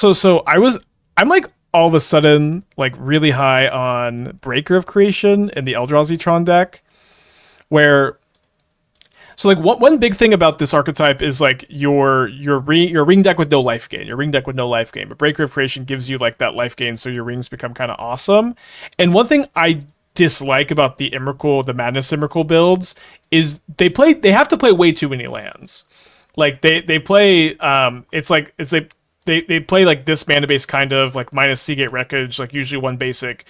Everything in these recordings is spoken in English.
I'm like all of a sudden like really high on Breaker of Creation in the Eldrazi Tron deck, where so like one big thing about this archetype is like your ring deck with no life gain, your ring deck with no life gain, but Breaker of Creation gives you like that life gain, so your rings become kind of awesome. And one thing I dislike about the Emrakul, the Madness Emrakul builds, is they have to play way too many lands. Like they play it's like they play like this mana base kind of like minus Sea Gate Wreckage, like usually one basic,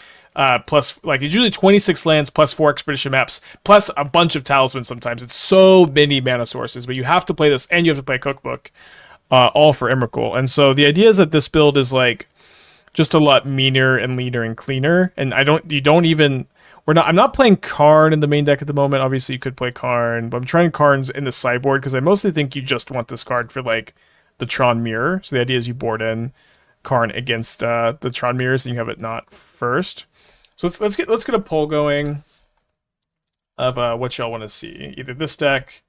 plus like it's usually 26 lands plus 4 expedition maps plus a bunch of talismans. Sometimes it's so many mana sources, but you have to play this and you have to play Cookbook, all for Emrakul. And so the idea is that this build is like just a lot meaner and leaner and cleaner. And I'm not playing Karn in the main deck at the moment. Obviously, you could play Karn, but I'm trying Karns in the sideboard because I mostly think you just want this card for like the Tron Mirror. So the idea is you board in Karn against the Tron Mirrors, and you have it not first. So let's get a poll going of what y'all want to see. Either this deck,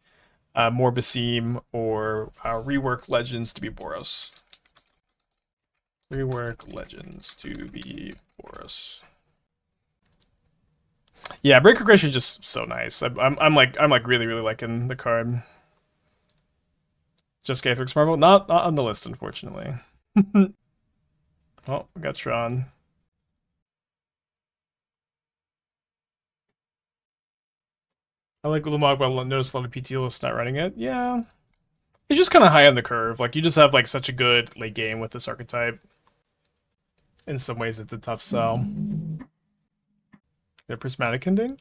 more Basim, or rework Legends to be Boros. Rework Legends to be Boros. Yeah, Breaker Creation is just so nice. I'm like really liking the card. Just Gathrix Marvel, not on the list, unfortunately. Oh, we got Tron. I like Ulamog, but I noticed a lot of PT lists not running it. Yeah, it's just kind of high on the curve. Like you just have like such a good late game with this archetype. In some ways, it's a tough sell. They're Prismatic Ending?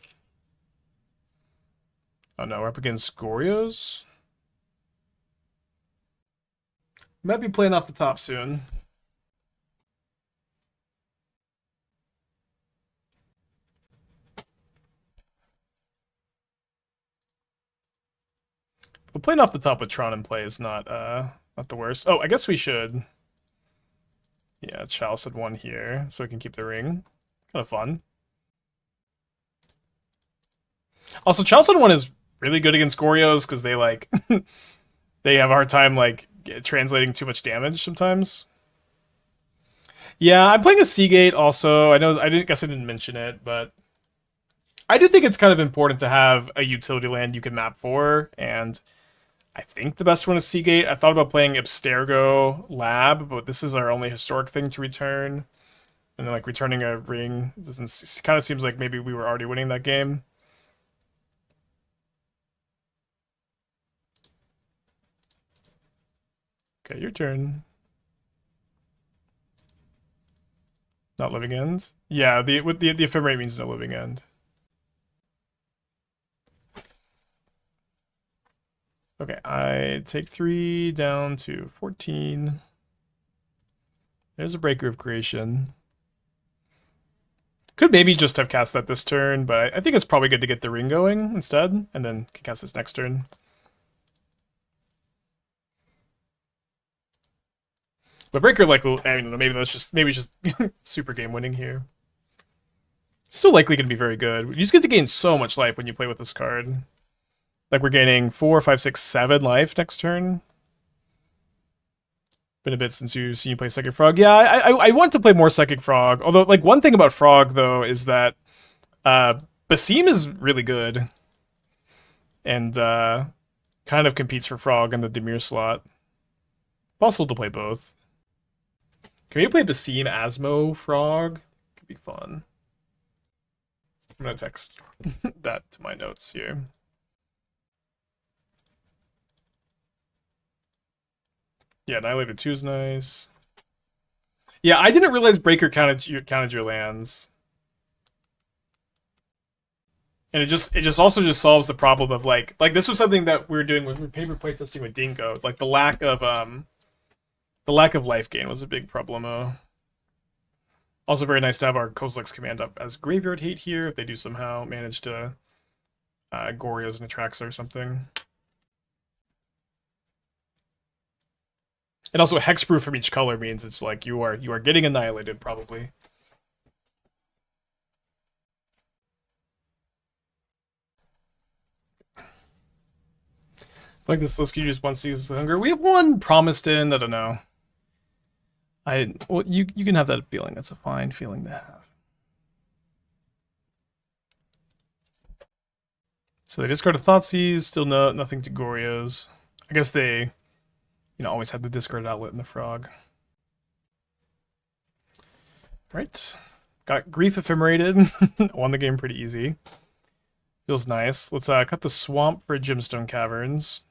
Oh no, we're up against Gorios. Might be playing off the top soon. But playing off the top with Tron in play is not the worst. Oh, I guess we should. Yeah, Chalice had one here, so we can keep the ring. Kind of fun. Also, Chalice had one is really good against Gorios because they like they have a hard time like translating too much damage sometimes. Yeah, I'm playing a Sea Gate also. I know I didn't mention it, but I do think it's kind of important to have a utility land you can map for, and I think the best one is Sea Gate. I thought about playing Abstergo Lab, but this is our only historic thing to return. And then like returning a ring doesn't kind of seems like maybe we were already winning that game. Okay, your turn. Not living end. Yeah, the ephemerate means no living end. Okay, I take 3 down to 14. There's a Breaker of Creation. Could maybe just have cast that this turn, but I think it's probably good to get the ring going instead, and then can cast this next turn. But Breaker, like, I don't know, maybe it's just super game winning here. Still likely going to be very good. You just get to gain so much life when you play with this card. Like we're gaining 4, 5, 6, 7 life next turn. Been a bit since you've seen you play Psychic Frog. Yeah, I want to play more Psychic Frog. Although, like, one thing about Frog, though, is that Basim is really good. And kind of competes for Frog in the Dimir slot. Possible to play both. Can we play Basim, Asmo, Frog? Could be fun. I'm going to text that to my notes here. Yeah, Annihilated 2 is nice. Yeah, I didn't realize Breaker counted your lands. And it just also just solves the problem of like this was something that we were doing with paper playtesting with Dingo. Like the lack of life gain was a big problem. Also very nice to have our Kozilek's command up as Graveyard Hate here if they do somehow manage to Gorios and Atraxa or something. And also hexproof from each color means it's like you are getting annihilated probably. Like this list, you just want to use the hunger. We have one promised in, I don't know. Well, you can have that feeling. That's a fine feeling to have. So they discard a Thoughtseize, still nothing to Goryo's. I guess they, always have the discard outlet in the frog. Right. Got Grief Ephemerated. Won the game pretty easy. Feels nice. Let's cut the Swamp for Gemstone Caverns.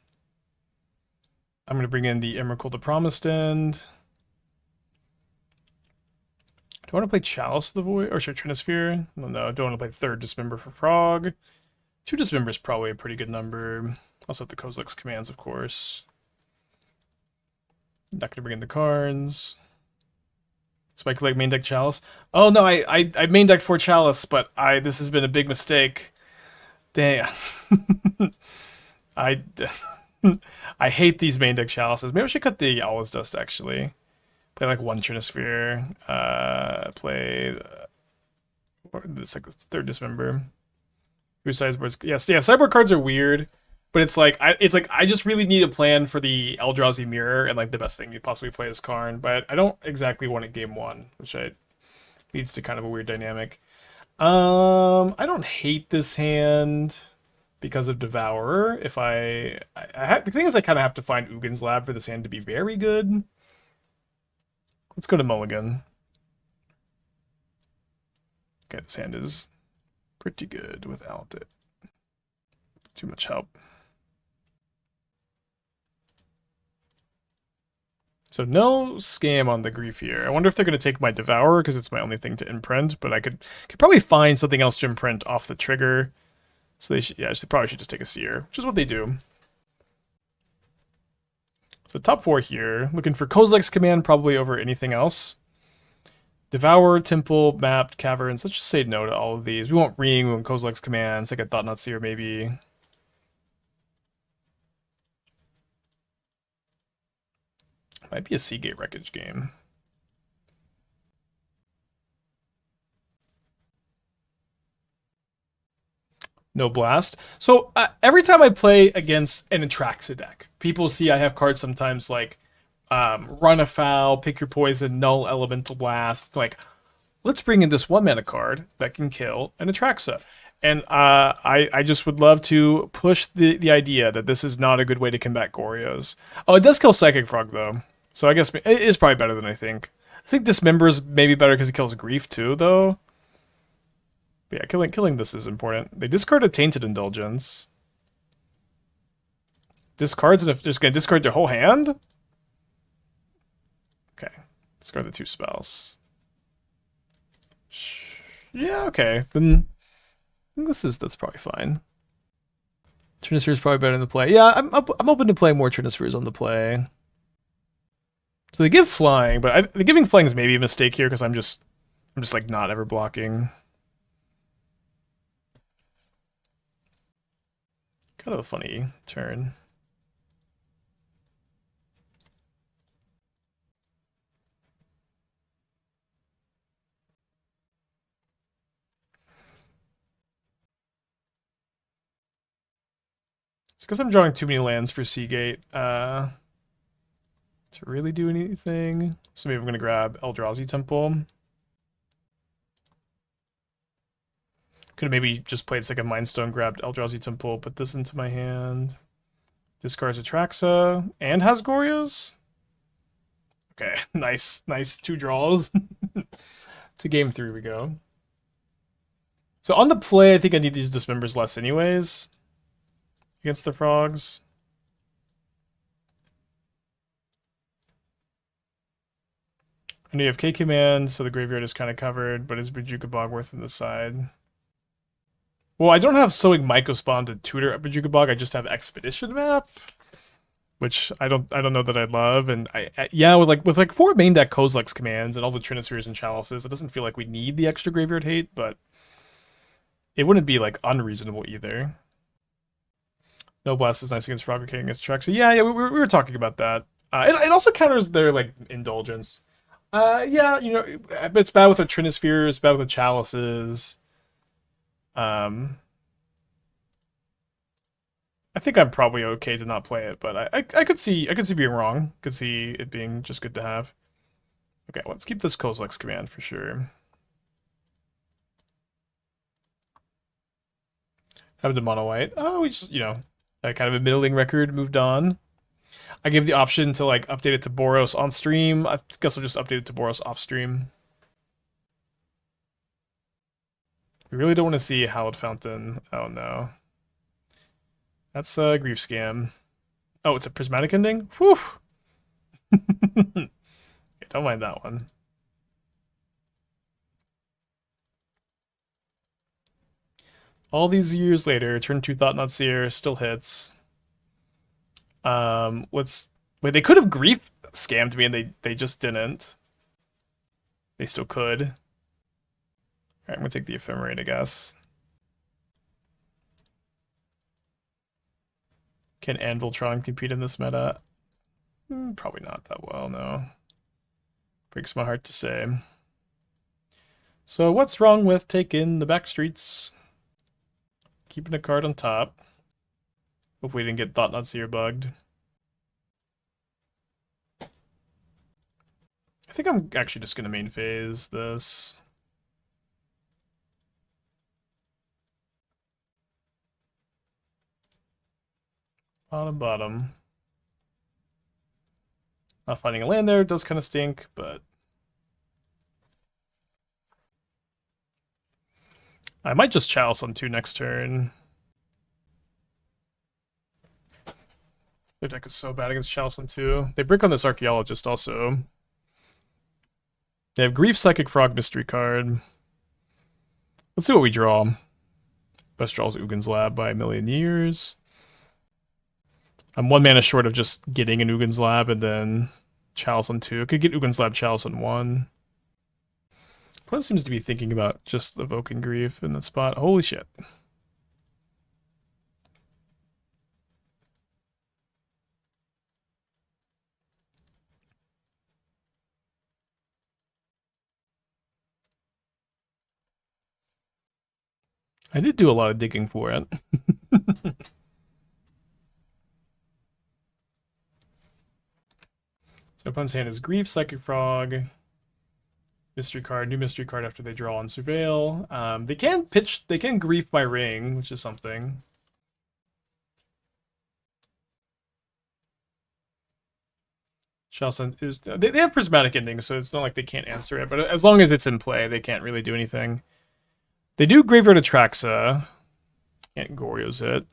I'm going to bring in the Emrakul the Promised End. Do I want to play Chalice of the Void? Or sure, Trinisphere? No, I don't want to play third Dismember for Frog. 2 Dismember is probably a pretty good number. Also have the Kozilek's commands, of course. Not going to bring in the Karns. Spike Leg main deck Chalice. Oh no, I main decked for Chalice, but this has been a big mistake. Damn. I hate these main deck Chalices. Maybe I should cut the Owl's Dust actually. Play like 1 Trinisphere. Play it's like the 3rd Dismember. Who sideboards? Yes, yeah. Sideboard cards are weird, but it's like I just really need a plan for the Eldrazi Mirror, and like the best thing you possibly play is Karn, but I don't exactly want it game 1, which leads to kind of a weird dynamic. I don't hate this hand because of Devourer. If the thing is, I kind of have to find Ugin's Lab for this hand to be very good. Let's go to Mulligan. Okay, this hand is pretty good without it. Too much help. So no scam on the Grief here. I wonder if they're going to take my Devourer because it's my only thing to imprint, but I could probably find something else to imprint off the trigger. So they probably should just take a Seer, which is what they do. So top 4 here, looking for Kozilek's command probably over anything else. Devourer, Temple, Mapped, Caverns. Let's just say no to all of these. We won't Ring, we won't Kozilek's commands, like a Thought-Knot Seer maybe. Might be a Sea Gate Wreckage game. No Blast. So every time I play against an Atraxa deck, people see I have cards sometimes like Run Afoul, Pick Your Poison, Null, Elemental Blast. Like, let's bring in this 1 mana card that can kill an Atraxa. And I just would love to push the idea that this is not a good way to combat Goryo's. Oh, it does kill Psychic Frog, though. So I guess it is probably better than I think. I think Dismember is maybe better because it kills Grief, too, though. But yeah, killing this is important. They discard a Tainted Indulgence. Discards, and if just going to discard their whole hand? Okay. Discard the 2 spells. Yeah, okay. Then that's probably fine. Trinisphere is probably better in the play. Yeah, I'm open to playing more Trinispheres on the play. So they give flying, but the giving flying is maybe a mistake here because I'm just like not ever blocking. Kind of a funny turn. It's because I'm drawing too many lands for Sea Gate to really do anything. So maybe I'm going to grab Eldrazi Temple. Could have maybe just played Second Mind Stone, grabbed Eldrazi Temple, put this into my hand. Discards Atraxa and has Goryo's. Okay, nice 2 draws. To game 3 we go. So on the play, I think I need these Dismembers less anyways. Against the frogs. I know you have K-Command, so the graveyard is kind of covered, but is Bojuka Bog worth on the side? Well, I don't have Sowing Mycospawn to tutor Bojuka Bog, I just have Expedition Map, which I don't know that I'd love, and yeah, with like 4 main deck Kozilek's commands and all the Trinispheres and Chalices, it doesn't feel like we need the extra graveyard hate, but it wouldn't be like unreasonable either. No Blast is nice against Frog, okay against Atraxa. Yeah, we were talking about that. It also counters their like Indulgence. Yeah, it's bad with the Trinispheres, bad with the Chalices. I think I'm probably okay to not play it, but I could see being wrong. Could see it being just good to have. Okay, let's keep this Kozilek's command for sure. Have the mono white. Oh, we just, kind of a middling record, moved on. I gave the option to like update it to Boros on stream. I guess I'll just update it to Boros off stream. We really don't want to see Hallowed Fountain. Oh no. That's a grief scam. Oh, it's a prismatic ending? Whew. Yeah, don't mind that one. All these years later, turn 2 Thought-Knot Seer still hits. Let's wait, they could have grief scammed me and they just didn't. They still could. Alright, I'm gonna take the Ephemerate, I guess. Can Anvil Tron compete in this meta? Probably not that well, no. Breaks my heart to say. So what's wrong with taking the back streets? Keeping a card on top. Hope we didn't get Thought-Knot Seer bugged. I think I'm actually just gonna main phase this. Bottom. Not finding a land there does kind of stink, but I might just Chalice on 2 next turn. Their deck is so bad against Chalice on 2. They brick on this Archaeologist also. They have Grief, Psychic Frog, Mystery card. Let's see what we draw. Best draw is Ugin's Lab by a million years. I'm 1 mana short of just getting an Ugin's Lab and then Chalice on 2. I could get Ugin's Lab, Chalice on 1. Opponent seems to be thinking about just evoking Grief in that spot. Holy shit. I did do a lot of digging for it. So opponent's hand is Grief, Psychic Frog, Mystery card, new Mystery card after they draw on Surveil. They can Grief by Ring, which is something. Shelson is they have prismatic endings, so it's not like they can't answer it. But as long as it's in play, they can't really do anything. They do Graveyard Atraxa. Can't Goryo's it.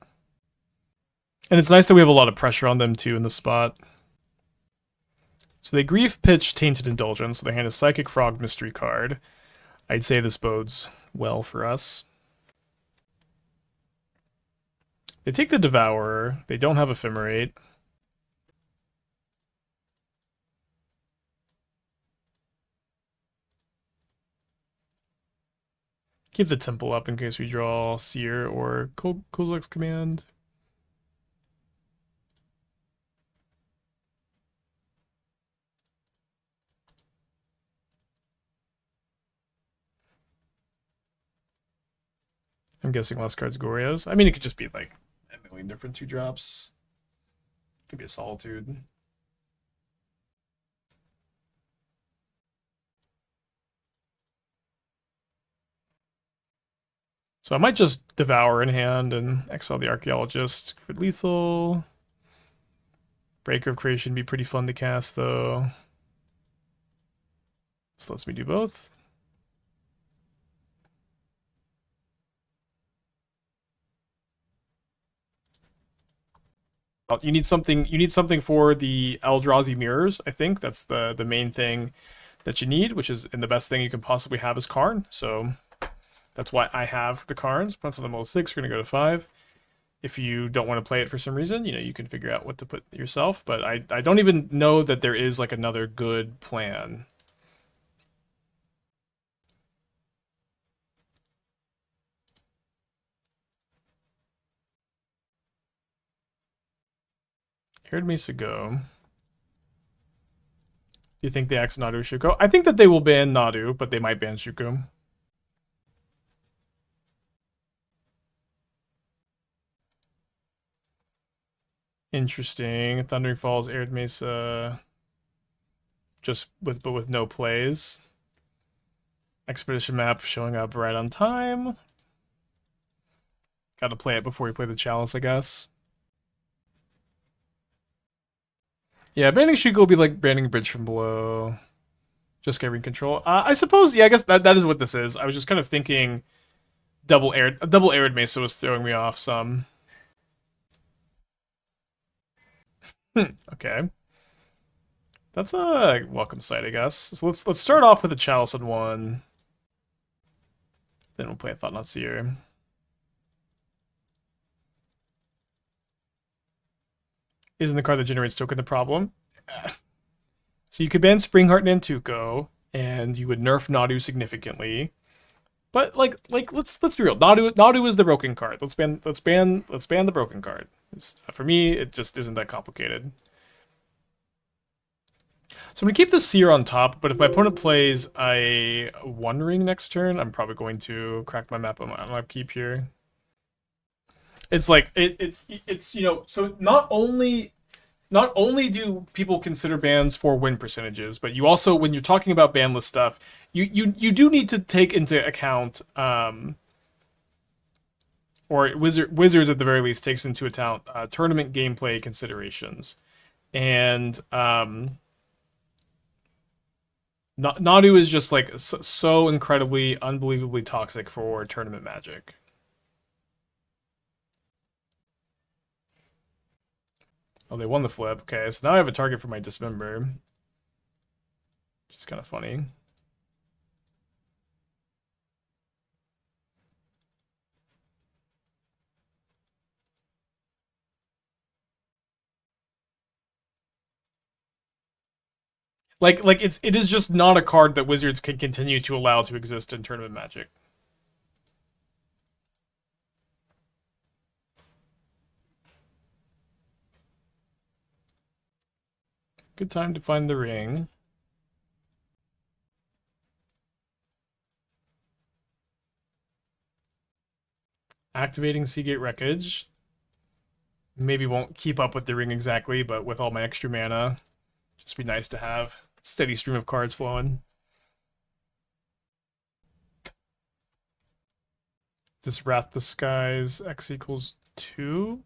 And it's nice that we have a lot of pressure on them too in the spot. So they Grief pitch Tainted Indulgence. So their hand is Psychic Frog, Mystery card. I'd say this bodes well for us. They take the Devourer. They don't have Ephemerate. Keep the Temple up in case we draw Seer or Kozilek's Command. I'm guessing less cards Goryo's. I mean, it could just be like a million different 2-drops. Could be a Solitude. So I might just Devour in hand and exile the Archaeologist for lethal. Breaker of Creation would be pretty fun to cast, though. This lets me do both. You need something. You need something for the Eldrazi mirrors. I think that's the main thing that you need, which is, and the best thing you can possibly have is Karn. So that's why I have the Karns. Once on level 6, we're gonna go to 5. If you don't want to play it for some reason, you can figure out what to put yourself. But I don't even know that there is like another good plan. Heard Mesa go. Do you think the Axe Nadu should go? I think that they will ban Nadu, but they might ban Shuku. Interesting. Thundering Falls, Arid Mesa. but with no plays. Expedition map showing up right on time. Got to play it before we play the Chalice, I guess. Yeah, banning Shugo will be like banning Bridge from Below. Just get ring control. I suppose, yeah, I guess that is what this is. I was just kind of thinking double arid Mesa was throwing me off some. Okay. That's a welcome sight, I guess. So let's start off with a Chalice on one. Then we'll play a Thought-Knot Seer. Isn't the card that generates token the problem? So you could ban Springheart and Antuco, and you would nerf Nadu significantly. But let's be real. Nadu is the broken card. Let's ban the broken card. For me, it just isn't that complicated. So I'm gonna keep the Seer on top, but if my opponent plays a One Ring next turn, I'm probably going to crack my map on my upkeep here. It's like it's you know, so not only do people consider bans for win percentages, but you also, when you're talking about ban list stuff, you do need to take into account or Wizards at the very least takes into account tournament gameplay considerations. And Nadu is just like so incredibly, unbelievably toxic for tournament Magic. Oh, they won the flip. Okay, so now I have a target for my Dismember. Which is kind of funny. It is just not a card that Wizards can continue to allow to exist in tournament Magic. Good time to find the ring. Activating Sea Gate Wreckage. Maybe won't keep up with the ring exactly, but with all my extra mana, just be nice to have steady stream of cards flowing. This Wrath the Skies X equals 2.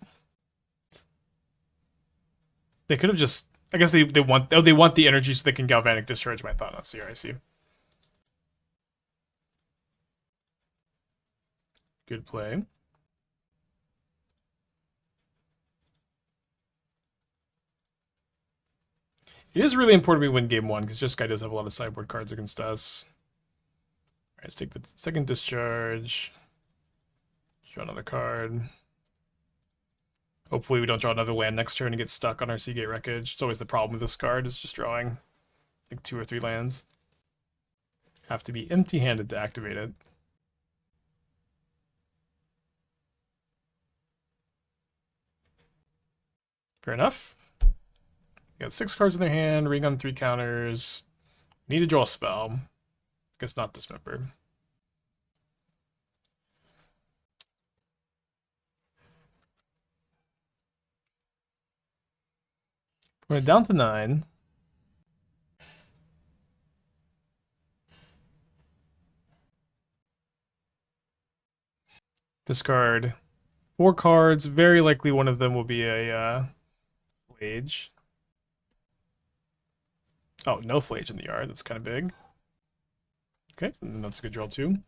They could have just, I guess they want the energy so they can Galvanic Discharge my Thought-Knot Seer, I see. Good play. It is really important we win game one, because Jeskai does have a lot of sideboard cards against us. Alright, let's take the second discharge. Draw another card. Hopefully we don't draw another land next turn and get stuck on our Sea Gate Wreckage. It's always the problem with this card, is just drawing like 2 or 3 lands. Have to be empty-handed to activate it. Fair enough. Got 6 cards in their hand, ring on 3 counters. Need to draw a spell. Guess not Dismember. We're down to 9. Discard 4 cards. Very likely one of them will be a Flage. Oh, no Flage in the yard. That's kind of big. Okay, and that's a good draw too.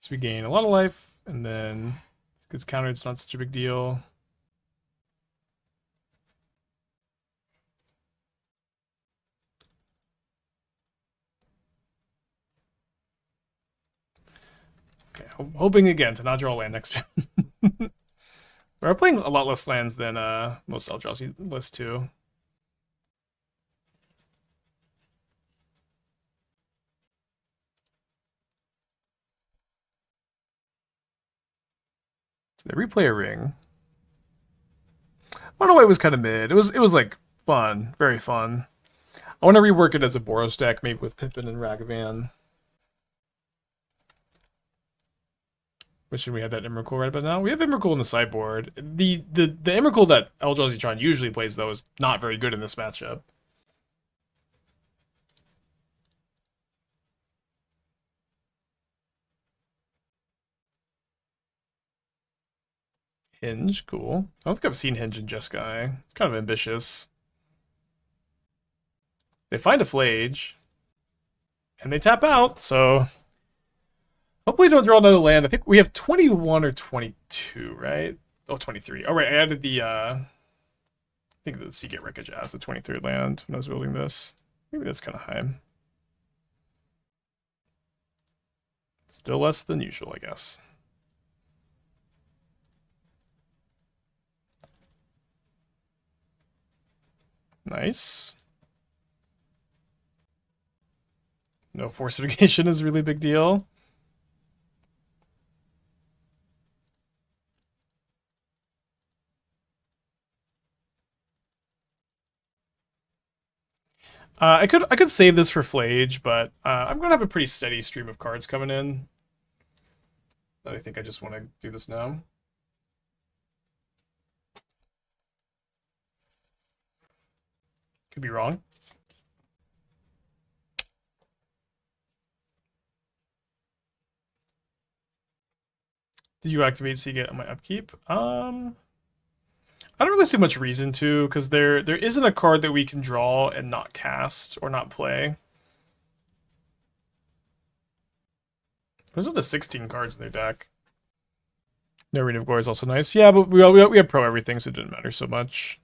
So we gain a lot of life, and then it gets countered. It's not such a big deal. Okay, hoping again to not draw land next turn. We're playing a lot less lands than most Eldrazi lists too. So they replay a ring. I don't know why it was kind of mid. It was like fun, very fun. I want to rework it as a Boros deck, maybe with Pippin and Ragavan. Wishing we had that Emrakul right about now. We have Emrakul in the sideboard. The Emrakul that Eldrazi Tron usually plays, though, is not very good in this matchup. Hinge, cool. I don't think I've seen Hinge in Jeskai. It's kind of ambitious. They find a Flage, and they tap out, so hopefully don't draw another land. I think we have 21 or 22, right? Oh, 23. Oh, right, I added the, I think the Sea Gate Wreckage as the 23rd land when I was building this. Maybe that's kind of high. Still less than usual, I guess. Nice. No force mitigation is a really big deal. I could save this for Flage, but I'm gonna have a pretty steady stream of cards coming in. I think I just want to do this now. Could be wrong. Did you activate Sea Gate on my upkeep? I don't really see much reason to, because there isn't a card that we can draw and not cast or not play. There's up to 16 cards in their deck. No Arena of Glory is also nice. Yeah, but we have pro everything, so it didn't matter so much.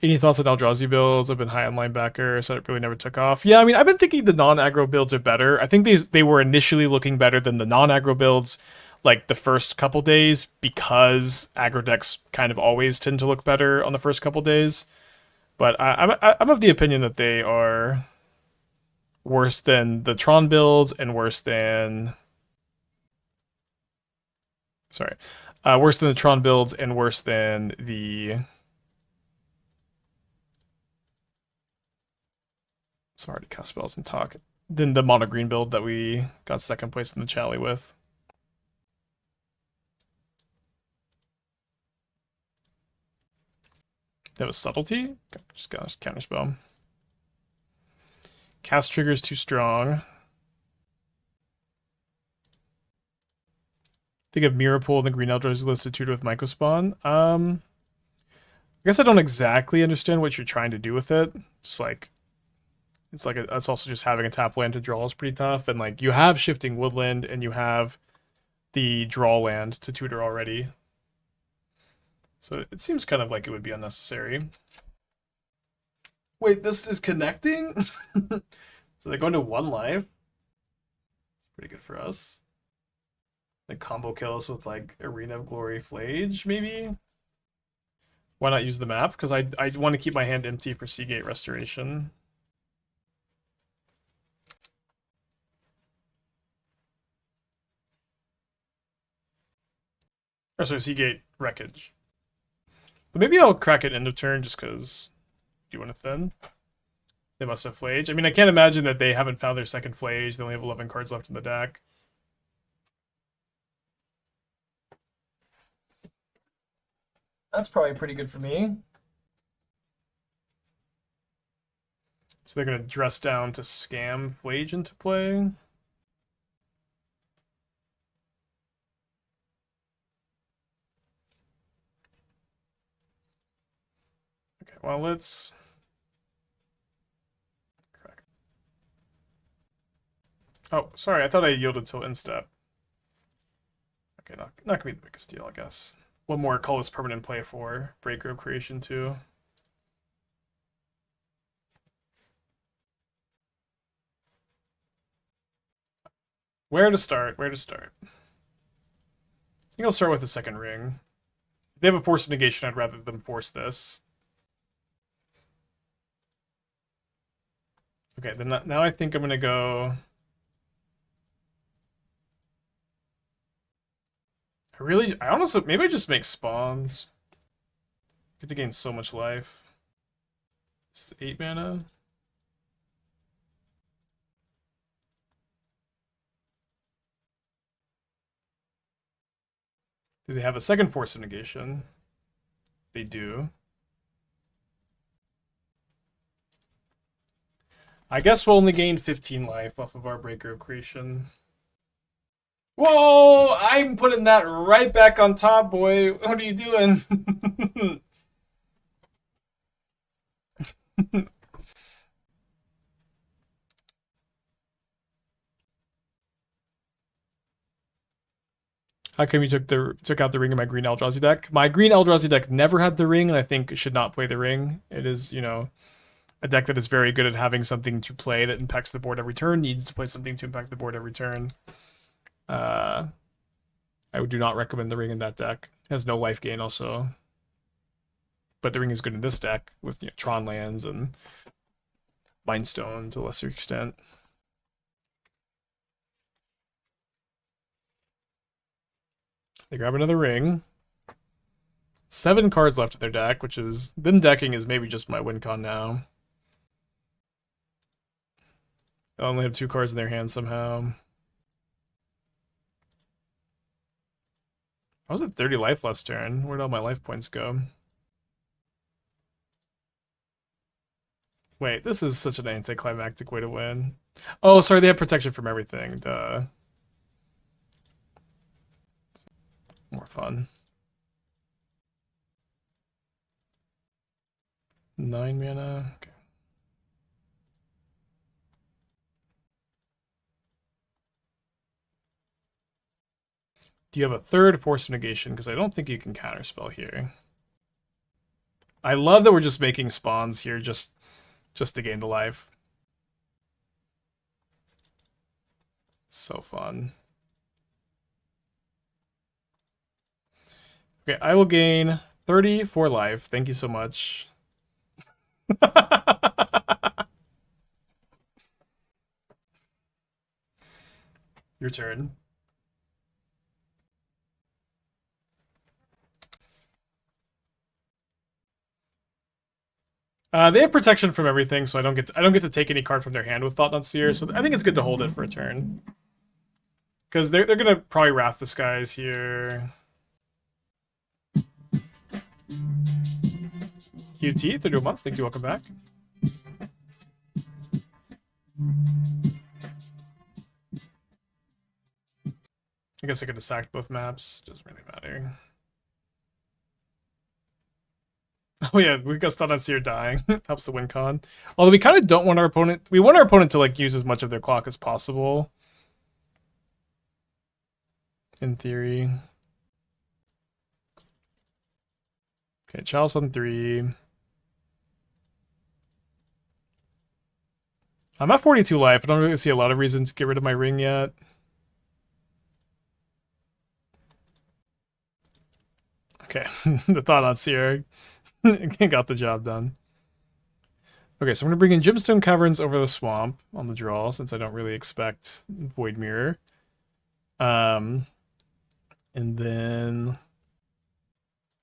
Any thoughts on Eldrazi builds? I've been high on linebacker, so it really never took off. Yeah, I mean, I've been thinking the non-aggro builds are better. I think they were initially looking better than the non-aggro builds, like the first couple days, because aggro decks kind of always tend to look better on the first couple days. But I'm of the opinion that they are worse than the Tron builds and worse than... Sorry. Worse than the Tron builds and worse than the... It's hard to cast spells and talk. Than the mono green build that we got second place in the Chalice with. That was subtlety? Just got a counterspell. Cast trigger's too strong. Think of Mirapool and the Green Eldrazi listed tutor with Mycospawn. I guess I don't exactly understand what you're trying to do with it. Just like it's also just having a tap land to draw is pretty tough, and like you have Shifting Woodland and you have the draw land to tutor already. So it seems kind of like it would be unnecessary. Wait, this is connecting? So they're going to 1 life? Pretty good for us. They combo kill us with like Arena of Glory Flage, maybe? Why not use the map? Because I want to keep my hand empty for Sea Gate Restoration. Or sorry, Sea Gate Wreckage. But maybe I'll crack it end of turn just because you want to thin. They must have Flage. I mean, I can't imagine that they haven't found their second Flage. They only have 11 cards left in the deck. That's probably pretty good for me. So they're going to dress down to scam Flage into play. Okay, well, let's... crack. Oh, sorry, I thought I yielded till instep. Okay, not gonna be the biggest deal, I guess. One more colorless permanent play for Breaker of Creation, too. Where to start? Where to start? I think I'll start with the second ring. If they have a force of negation, I'd rather them force this. Okay, then now I think I'm gonna go... I honestly, maybe I just make spawns. Get to gain so much life. This is 8 mana. Do they have a second Force of Negation? They do. I guess we'll only gain 15 life off of our Breaker of Creation. Whoa! I'm putting that right back on top, boy. What are you doing? How come you took out the ring in my green Eldrazi deck? My green Eldrazi deck never had the ring, and I think should not play the ring. It is, you know, a deck that is very good at having something to play that impacts the board every turn, needs to play something to impact the board every turn. I do not recommend the ring in that deck. It has no life gain also. But the ring is good in this deck with, you know, Tron lands and Mindstone to a lesser extent. They grab another ring. 7 cards left in their deck, which is... Them decking is maybe just my win con now. They only have 2 cards in their hand somehow. I was at 30 life last turn. Where'd all my life points go? Wait, this is such an anticlimactic way to win. Oh, sorry, they have protection from everything. Duh. More fun. 9 mana. Okay. Do you have a third Force of Negation? Because I don't think you can counterspell here. I love that we're just making spawns here just to gain the life. So fun. Okay, I will gain 34 life. Thank you so much. Your turn. They have protection from everything, so I don't get to take any card from their hand with Thought-Knot Seer. So I think it's good to hold it for a turn, because they're gonna probably Wrath Disguise here. QT, 32 months. Thank you. Welcome back. I guess I could have sacked both maps. Doesn't really matter. Oh yeah, we got Thought-Knot Seer dying. Helps the win con. Although we kind of don't want our opponent... We want our opponent to like use as much of their clock as possible. In theory. Okay, Chalice on 3. I'm at 42 life. I don't really see a lot of reason to get rid of my ring yet. Okay, the Thought-Knot Seer got the job done. Okay, so I'm going to bring in Gemstone Caverns over the Swamp on the draw, since I don't really expect Void Mirror. And then...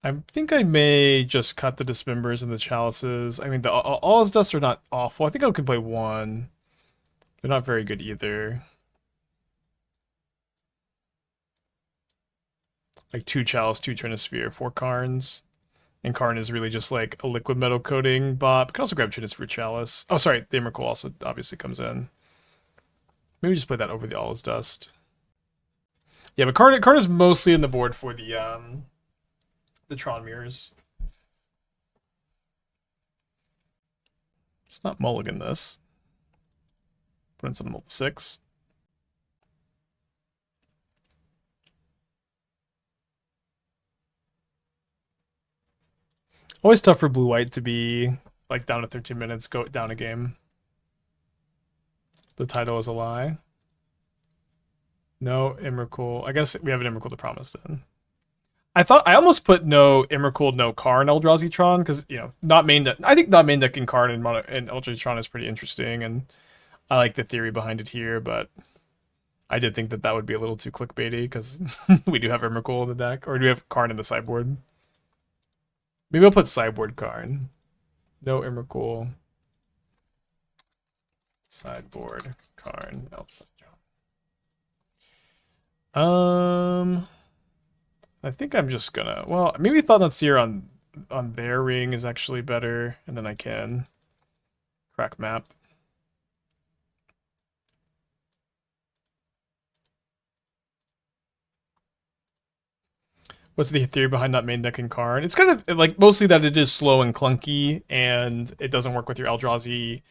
I think I may just cut the Dismembers and the Chalices. I mean, all his dusts are not awful. I think I can play 1. They're not very good either. Like 2 Chalice, 2 Trinisphere, 4 Karns. And Karn is really just like a Liquimetal Coating bot. Can also grab Trinisphere Chalice. Oh, sorry, the Emrakul also obviously comes in. Maybe just play that over the All Is Dust. Yeah, but Karn is mostly in the board for the Tron mirrors. It's not mulligan this. Put in something level 6. Always tough for blue-white to be like down to 13 minutes, go down a game. The title is a lie. No Emrakul. I guess we have an Emrakul to promise then. I almost put no Emrakul, no Karn Eldrazi Tron, because, you know, not main deck. I think not main decking Karn and Eldrazi Tron is pretty interesting, and I like the theory behind it here, but I did think that that would be a little too clickbaity, because we do have Emrakul in the deck, or do we have Karn in the sideboard? Maybe I'll put sideboard Karn. No Emrakul. Sideboard Karn. I think I'm just gonna, well, maybe Thought-Knot Seer on their ring is actually better, and then I can crack map. What's the theory behind not main decking Karn? It's kind of like mostly that it is slow and clunky, and it doesn't work with your Eldrazi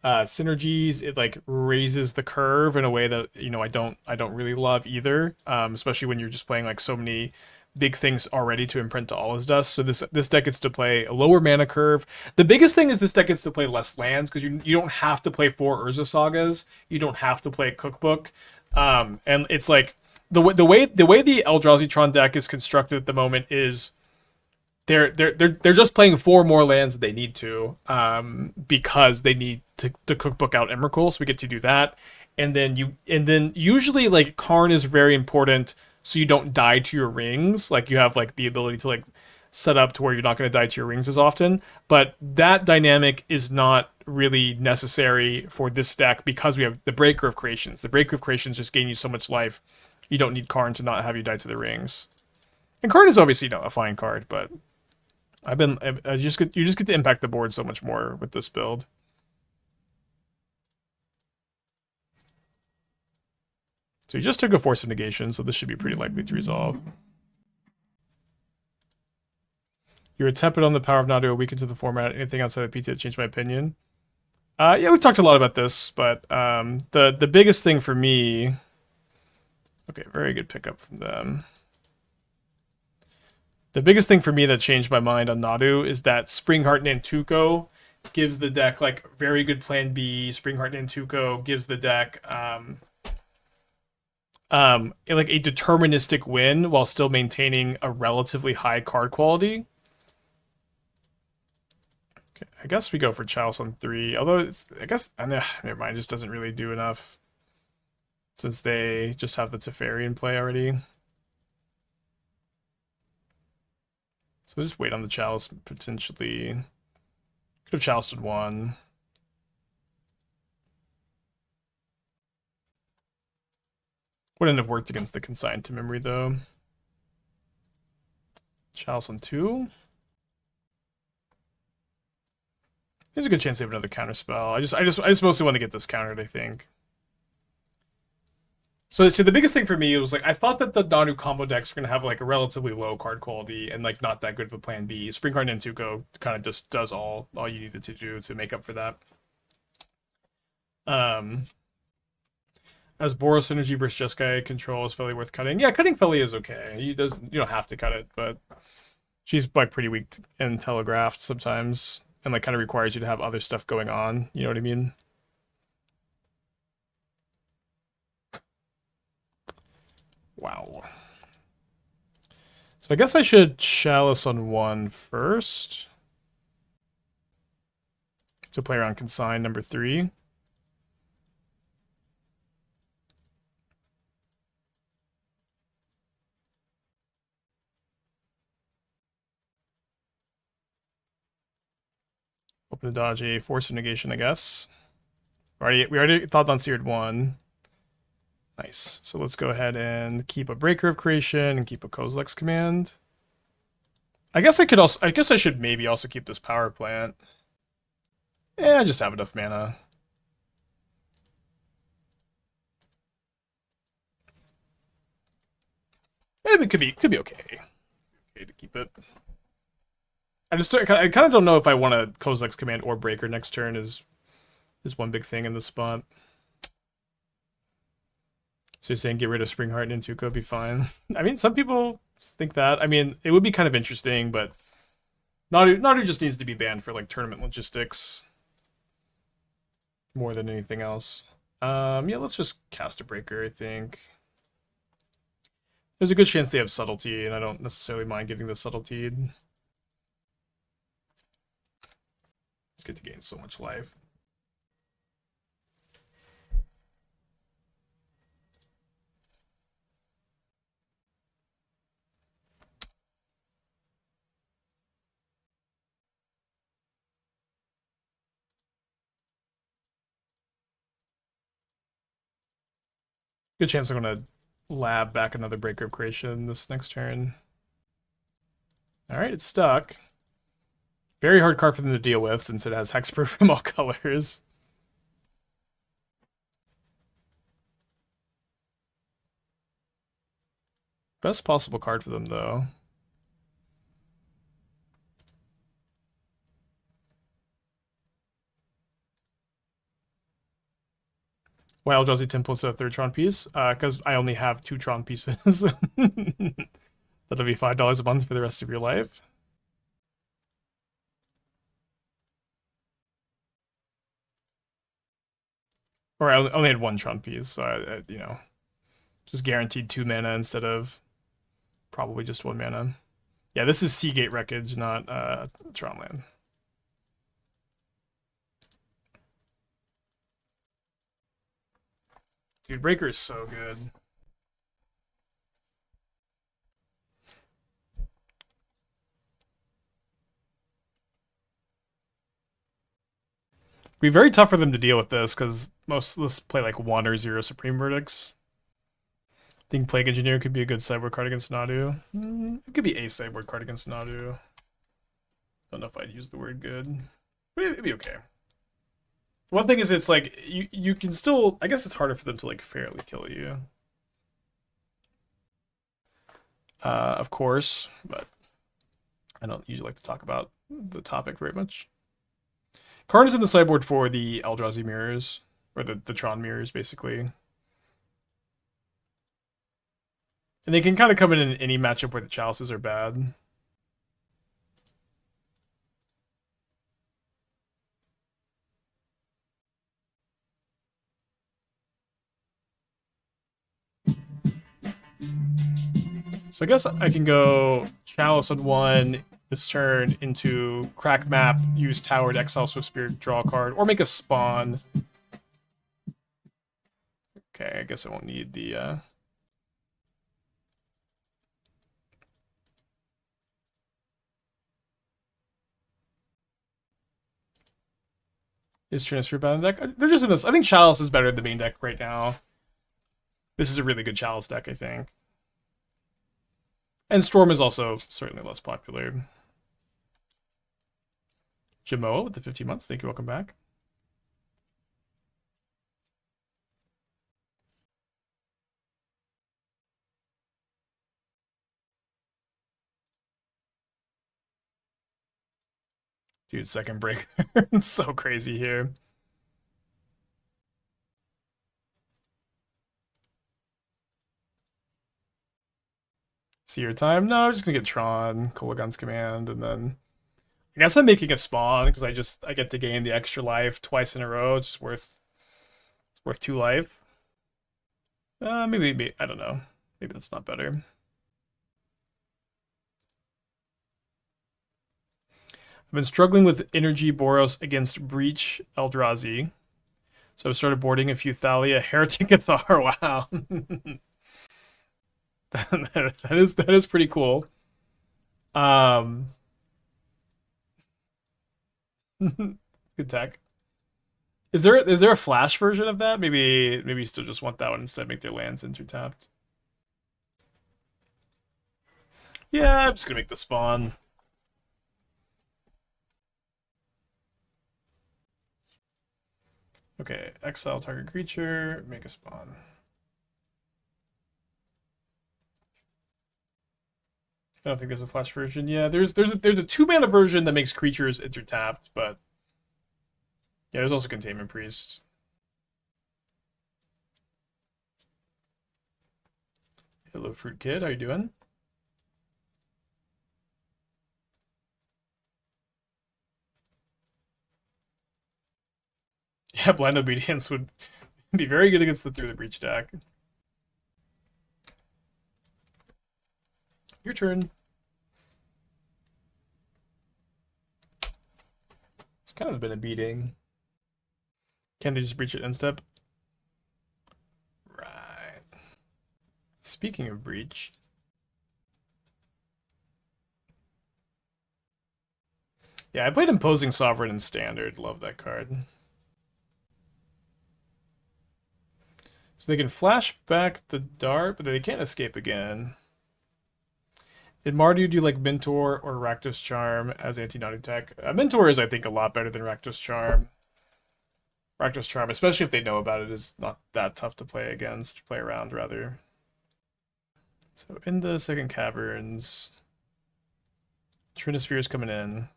synergies. It like raises the curve in a way that I don't really love either. Especially when you're just playing like so many big things already to imprint to all his dust. So this deck gets to play a lower mana curve. The biggest thing is this deck gets to play less lands because you don't have to play 4 Urza Sagas. You don't have to play Cookbook. And it's like the way the Eldrazi Tron deck is constructed at the moment is they're just playing 4 more lands that they need to, because they need to cookbook out Emrakul, so we get to do that. And then usually like Karn is very important, so you don't die to your rings. Like you have like the ability to like set up to where you're not going to die to your rings as often. But that dynamic is not really necessary for this deck because we have the Breaker of Creations. The Breaker of Creations just gain you so much life. You don't need Karn to not have you die to the rings. And Karn is obviously a fine card, but you just get to impact the board so much more with this build. So you just took a Force of Negation, so this should be pretty likely to resolve. You were tepid on the power of Nadu, weakened to the format. Anything outside of PT that changed my opinion? Yeah, we've talked a lot about this, but the biggest thing for me. Okay, very good pickup from them. The biggest thing for me that changed my mind on Nadu is that Springheart Nantuko gives the deck like very good plan B. Springheart Nantuko gives the deck like a deterministic win while still maintaining a relatively high card quality. Okay, I guess we go for Chalice on 3. Although never mind, it just doesn't really do enough since they just have the Teferi in play already. So we'll just wait on the Chalice, potentially. Could have Chaliced 1. Wouldn't have worked against the Consigned to Memory, though. Chalice on 2. There's a good chance they have another counter spell. I just mostly want to get this countered, I think. So the biggest thing for me was like I thought that the Nanu combo decks were gonna have like a relatively low card quality and like not that good of a plan B. Springheart and Tuco kind of just does all you needed to do to make up for that. As Boros Synergy versus Jeskai control is Felly worth cutting. Yeah, cutting Felly is okay. You don't have to cut it, but she's like pretty weak and telegraphed sometimes, and like kind of requires you to have other stuff going on. You know what I mean? Wow. So I guess I should Chalice on 1 first. To play around Consign number 3. Open to dodge a Force of Negation, I guess. We already Thought-Knot Seered 1. Nice. So let's go ahead and keep a Breaker of Creation and keep a Kozilek's Command. I guess I should maybe also keep this Power Plant. Yeah, I just have enough mana. It could be okay. Okay to keep it. I kind of don't know if I want a Kozilek's Command or Breaker next turn is one big thing in this spot. So you're saying get rid of Springheart and Nantuko be fine? I mean, some people think that. I mean, it would be kind of interesting, but Nadu just needs to be banned for like tournament logistics more than anything else. Yeah, let's just cast a Breaker, I think. There's a good chance they have Subtlety, and I don't necessarily mind giving the Subtlety. It's good to gain so much life. Good chance I'm gonna lab back another Breaker of Creation this next turn. Alright, it's stuck. Very hard card for them to deal with since it has hexproof from all colors. Best possible card for them, though. Why Eldrazi Temple instead of third Tron piece? Because I only have 2 Tron pieces. That'll be $5 a month for the rest of your life. Or I only had 1 Tron piece, so you know, just guaranteed 2 mana instead of probably just 1 mana. Yeah, this is Sea Gate Wreckage, not Tron land. Dude, Breaker is so good. It'd be very tough for them to deal with this because most of us play like 1 or 0 Supreme Verdicts. I think Plague Engineer could be a good sideboard card against Nadu. It could be a sideboard card against Nadu. Don't know if I'd use the word good. But it'd be okay. One thing is, it's like you can still. I guess it's harder for them to like fairly kill you. Of course, but I don't usually like to talk about the topic very much. Karn is in the sideboard for the Eldrazi mirrors, or the Tron mirrors, basically. And they can kind of come in any matchup where the Chalices are bad. So I guess I can go Chalice on 1 this turn into Crack Map, use Tower to exile Swift Spirit, draw a card, or make a spawn. Okay, I guess I won't need the... Is Trinisphere bad in the deck? They're just in this. I think Chalice is better than the main deck right now. This is a really good Chalice deck, I think. And Storm is also certainly less popular. Jamoa with the 15 months. Thank you. Welcome back. Dude, second breaker. It's so crazy here. See your time? No, I'm just gonna get Tron, Kolagon's Command, and then I guess I'm making a spawn because I get to gain the extra life twice in a row. It's worth 2 life. Maybe I don't know. Maybe that's not better. I've been struggling with Energy Boros against Breach Eldrazi. So I've started boarding a few Thalia, Heretic Athar. Wow. that is pretty cool. Good tech. Is there a flash version of that? Maybe you still just want that one instead, make their lands intertapped. Yeah, I'm just gonna make the spawn. Okay, exile target creature, make a spawn. I don't think there's a flash version. Yeah, there's a 2-mana version that makes creatures intertapped, but yeah, there's also Containment Priest. Hello, Fruit Kid. How you doing? Yeah, Blind Obedience would be very good against the Through the Breach deck. Your turn. It's kind of been a beating. Can they just breach it instep? Right. Speaking of breach. Yeah, I played Imposing Sovereign in Standard. Love that card. So they can flash back the dart, but they can't escape again. In Mardu, do you like Mentor or Rakdos Charm as anti-naughty tech? Mentor is, I think, a lot better than Rakdos Charm. Rakdos Charm, especially if they know about it, is not that tough to play against, play around, rather. So in the second Caverns, Trinisphere is coming in.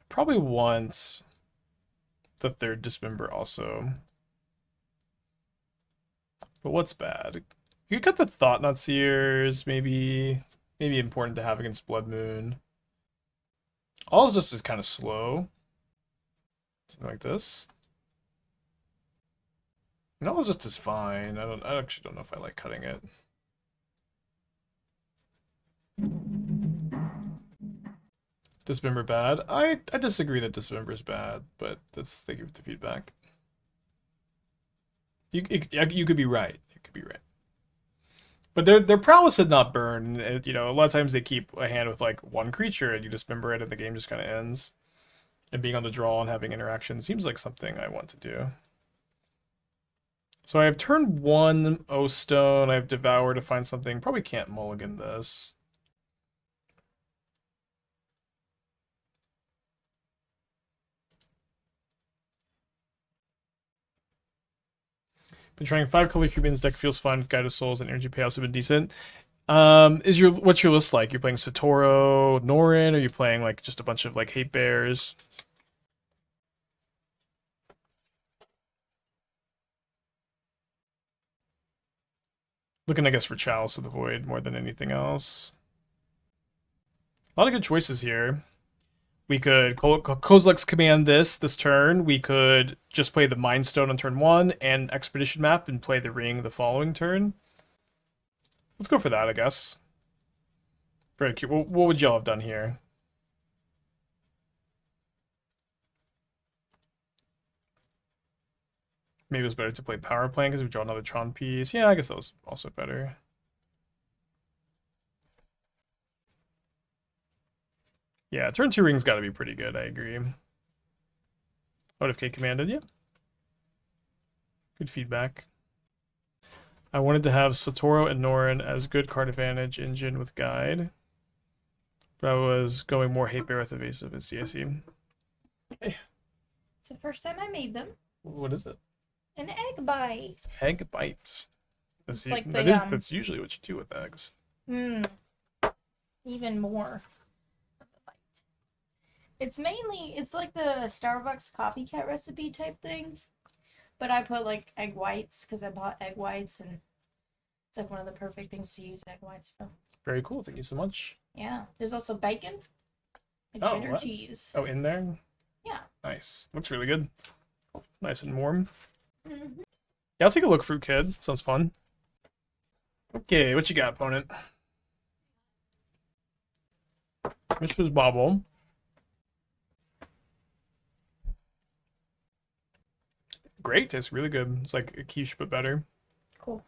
Probably want the third Dismember also. But what's bad? You got the Thought-Knot Seers, maybe important to have against Blood Moon. All's just is kind of slow. Something like this. And All's just is fine. I actually don't know if I like cutting it. Dismember bad. I disagree that Dismember is bad, but that's thank you for the feedback. You could be right. You could be right. But their prowess did not burn. A lot of times they keep a hand with like one creature and you dismember it and the game just kind of ends. And being on the draw and having interaction seems like something I want to do. So I have turn 1 O-Stone. I have Devour to find something. Probably can't mulligan this. Been trying 5-color Cubans. Deck feels fine with Guided Souls and energy payouts have been decent. What's your list like? You're playing Sotoro, Norin, or are you playing like just a bunch of like hate bears? Looking, I guess, for Chalice of the Void more than anything else. A lot of good choices here. We could Kozilek's command this turn. We could just play the Mind Stone on turn 1 and Expedition Map and play the Ring the following turn. Let's go for that, I guess. Very cute. What would y'all have done here? Maybe it was better to play Power Plant because we draw another Tron piece. Yeah, I guess that was also better. Yeah, turn 2 Ring's got to be pretty good, I agree. What if K commanded? Yeah. Good feedback. I wanted to have Sotoro and Norin as good card advantage engine with guide. But I was going more hate bear with evasive and CIC. Hey. It's the first time I made them. What is it? An egg bite. Egg bites. That's usually what you do with eggs. Even more of a bite. It's like the Starbucks copycat recipe type thing. But I put like egg whites because I bought egg whites and it's like one of the perfect things to use egg whites for. Very cool. Thank you so much. Yeah. There's also bacon and cheddar cheese. Oh, in there? Yeah. Nice. Looks really good. Nice and warm. Mm-hmm. Yeah, I'll take a look, Fruit Kid. Sounds fun. Okay, what you got, opponent? Mishra's Bobble. Great, tastes really good. It's like a quiche, but better. Cool.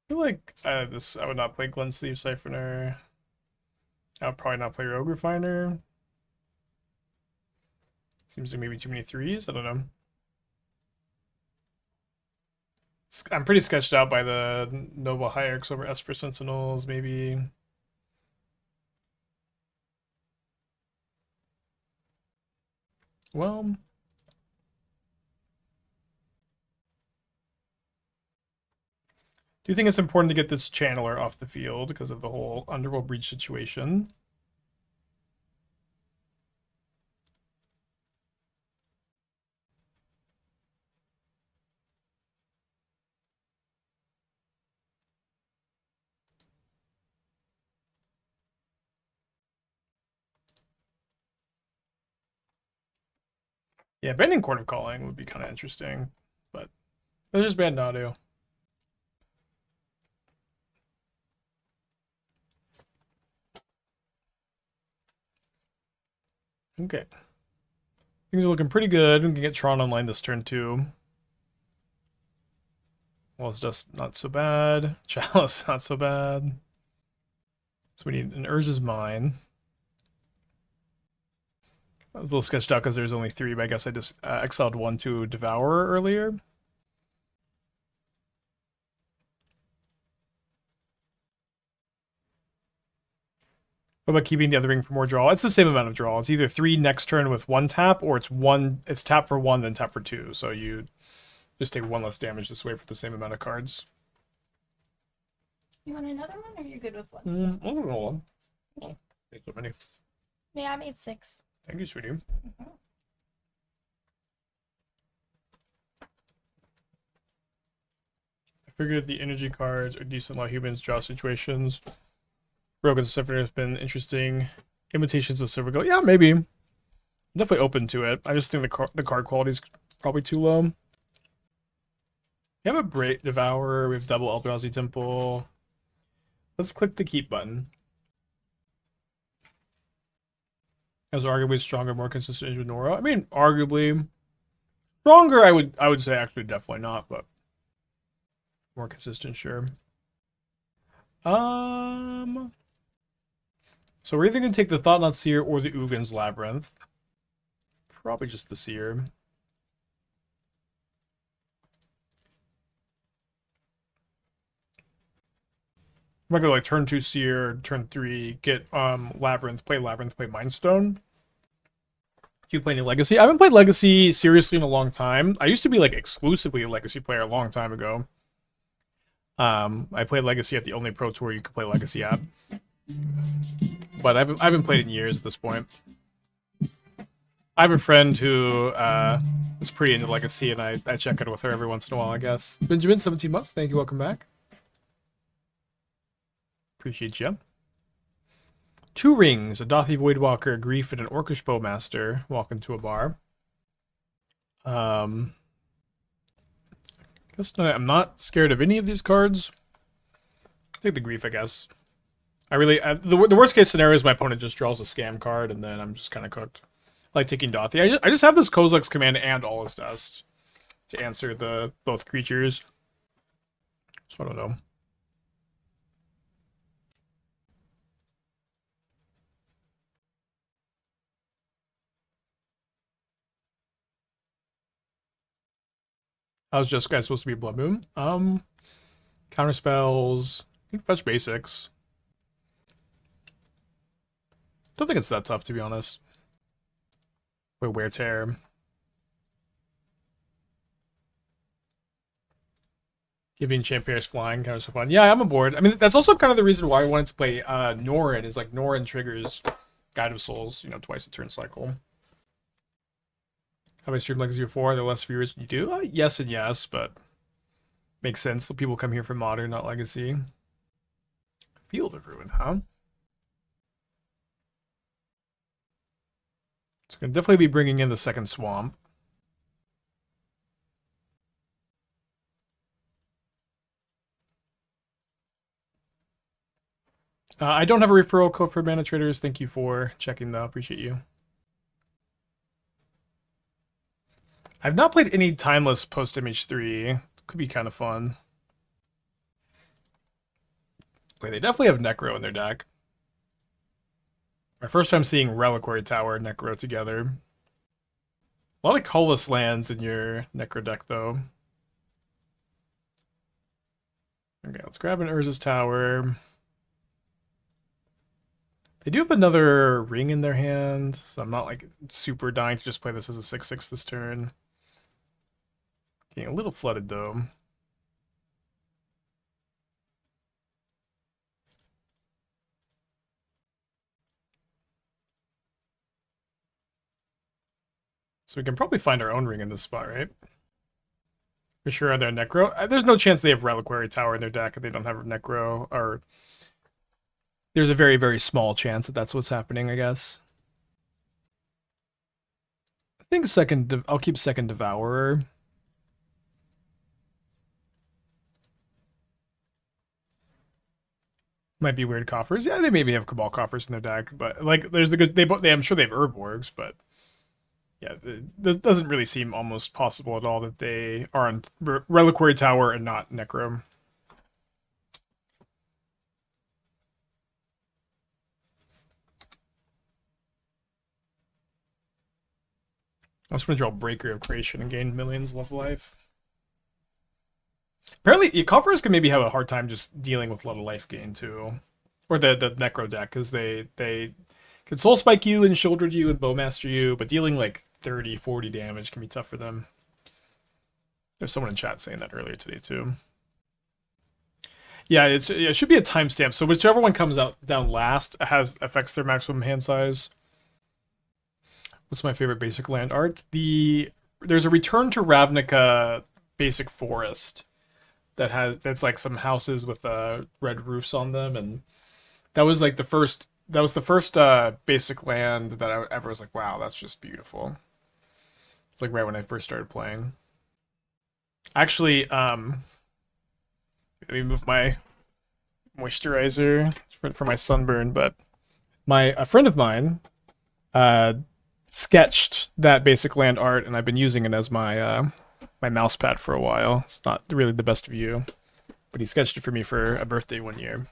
I feel like I would not play Glen Sleeve Siphoner. I would probably not play Rogue Refiner. Seems like maybe too many 3s. I don't know. I'm pretty sketched out by the Noble Hierarchs over Esper Sentinels, maybe. Well, do you think it's important to get this Channeler off the field because of the whole Underworld Breach situation? Yeah, banning Court of Calling would be kind of interesting, but let's just ban Nadu. Okay. Things are looking pretty good. We can get Tron online this turn too. Well, it's just not so bad. Chalice, not so bad. So we need an Urza's Mine. I was a little sketched out because there's only 3, but I guess I just exiled 1 to Devourer earlier. What about keeping the other ring for more draw? It's the same amount of draw. It's either 3 next turn with 1 tap, or it's tap for 1, then tap for 2. So you just take 1 less damage this way for the same amount of cards. You want another one, or you're good with one? I don't know. Oh, so many. Yeah, I made 6. Thank you, sweetie. I figured the energy cards are decent while humans draw situations. Rogan's Symphony has been interesting. Imitations of Silver Gold. Yeah, maybe. I'm definitely open to it. I just think the card quality is probably too low. We have a Great Devourer. We have double Eldrazi Temple. Let's click the keep button. As arguably stronger, more consistent with Nora. I mean, arguably stronger. I would say actually definitely not, but more consistent, sure. So we're either gonna take the Thought-Knot Seer or the Ugin's Labyrinth. Probably just the Seer. I'm gonna go like turn 2 Seer, turn 3, get Labyrinth, play Mindstone. Do you play any Legacy? I haven't played Legacy seriously in a long time. I used to be like exclusively a Legacy player a long time ago. I played Legacy at the only Pro Tour you could play Legacy at. But I haven't played in years at this point. I have a friend who is pretty into Legacy, and I check in with her every once in a while, I guess. Benjamin, 17 months. Thank you. Welcome back. Appreciate you. 2 rings, a Dothy Voidwalker, a Grief, and an Orcish Bowmaster walk into a bar. Guess I'm not scared of any of these cards. I think the Grief, I guess. The worst case scenario is my opponent just draws a scam card, and then I'm just kind of cooked. I like taking Dothy. I just have this Kozilek's command and All Is Dust to answer the both creatures. So I don't know. How's Just Guy supposed to be Blood Moon? Counter spells. You can fetch basics. Don't think it's that tough, to be honest. Wait, Wear Tear. Giving Champier's Flying, kind of so fun. Yeah, I'm aboard. I mean, that's also kind of the reason why I wanted to play Norin, is like Norin triggers Guide of Souls, twice a turn cycle. Have I streamed Legacy before? Are there less viewers you do? Yes and yes, but makes sense. People come here for Modern, not Legacy. Field of Ruin, huh? So going to definitely be bringing in the second Swamp. I don't have a referral code for Mana Traders. Thank you for checking, though. Appreciate you. I've not played any Timeless post MH3. Could be kind of fun. Wait, they definitely have Necro in their deck. My first time seeing Reliquary Tower and Necro together. A lot of colorless lands in your Necro deck, though. Okay, let's grab an Urza's Tower. They do have another ring in their hand, so I'm not like super dying to just play this as a 6/6 this turn. Getting a little flooded, though. So we can probably find our own ring in this spot, right? For sure, are there Necro? There's no chance they have Reliquary Tower in their deck if they don't have Necro, or there's a very, very small chance that that's what's happening, I guess. I think I'll keep second Devourer. Might be weird coffers. Yeah, they maybe have Cabal coffers in their deck, but like, there's a good. I'm sure they have Urborgs, but yeah, this doesn't really seem almost possible at all that they are on Reliquary Tower and not Necro. I was going to draw Breaker of Creation and gain millions of life. Apparently, coffers can maybe have a hard time just dealing with a lot of life gain, too. or the Necro deck, because they can Soul Spike you and Shoulder you and Bowmaster you, but dealing like 30, 40 damage can be tough for them. There's someone in chat saying that earlier today too. Yeah, it should be a timestamp. So whichever one comes out down last affects their maximum hand size. What's my favorite basic land art? There's a Return to Ravnica basic forest that's like some houses with red roofs on them, and that was like the first basic land that I ever was like, wow, that's just beautiful. It's like right when I first started playing. Actually, let me move my moisturizer for my sunburn, but a friend of mine sketched that basic land art, and I've been using it as my my mouse pad for a while. It's not really the best view, but he sketched it for me for a birthday one year.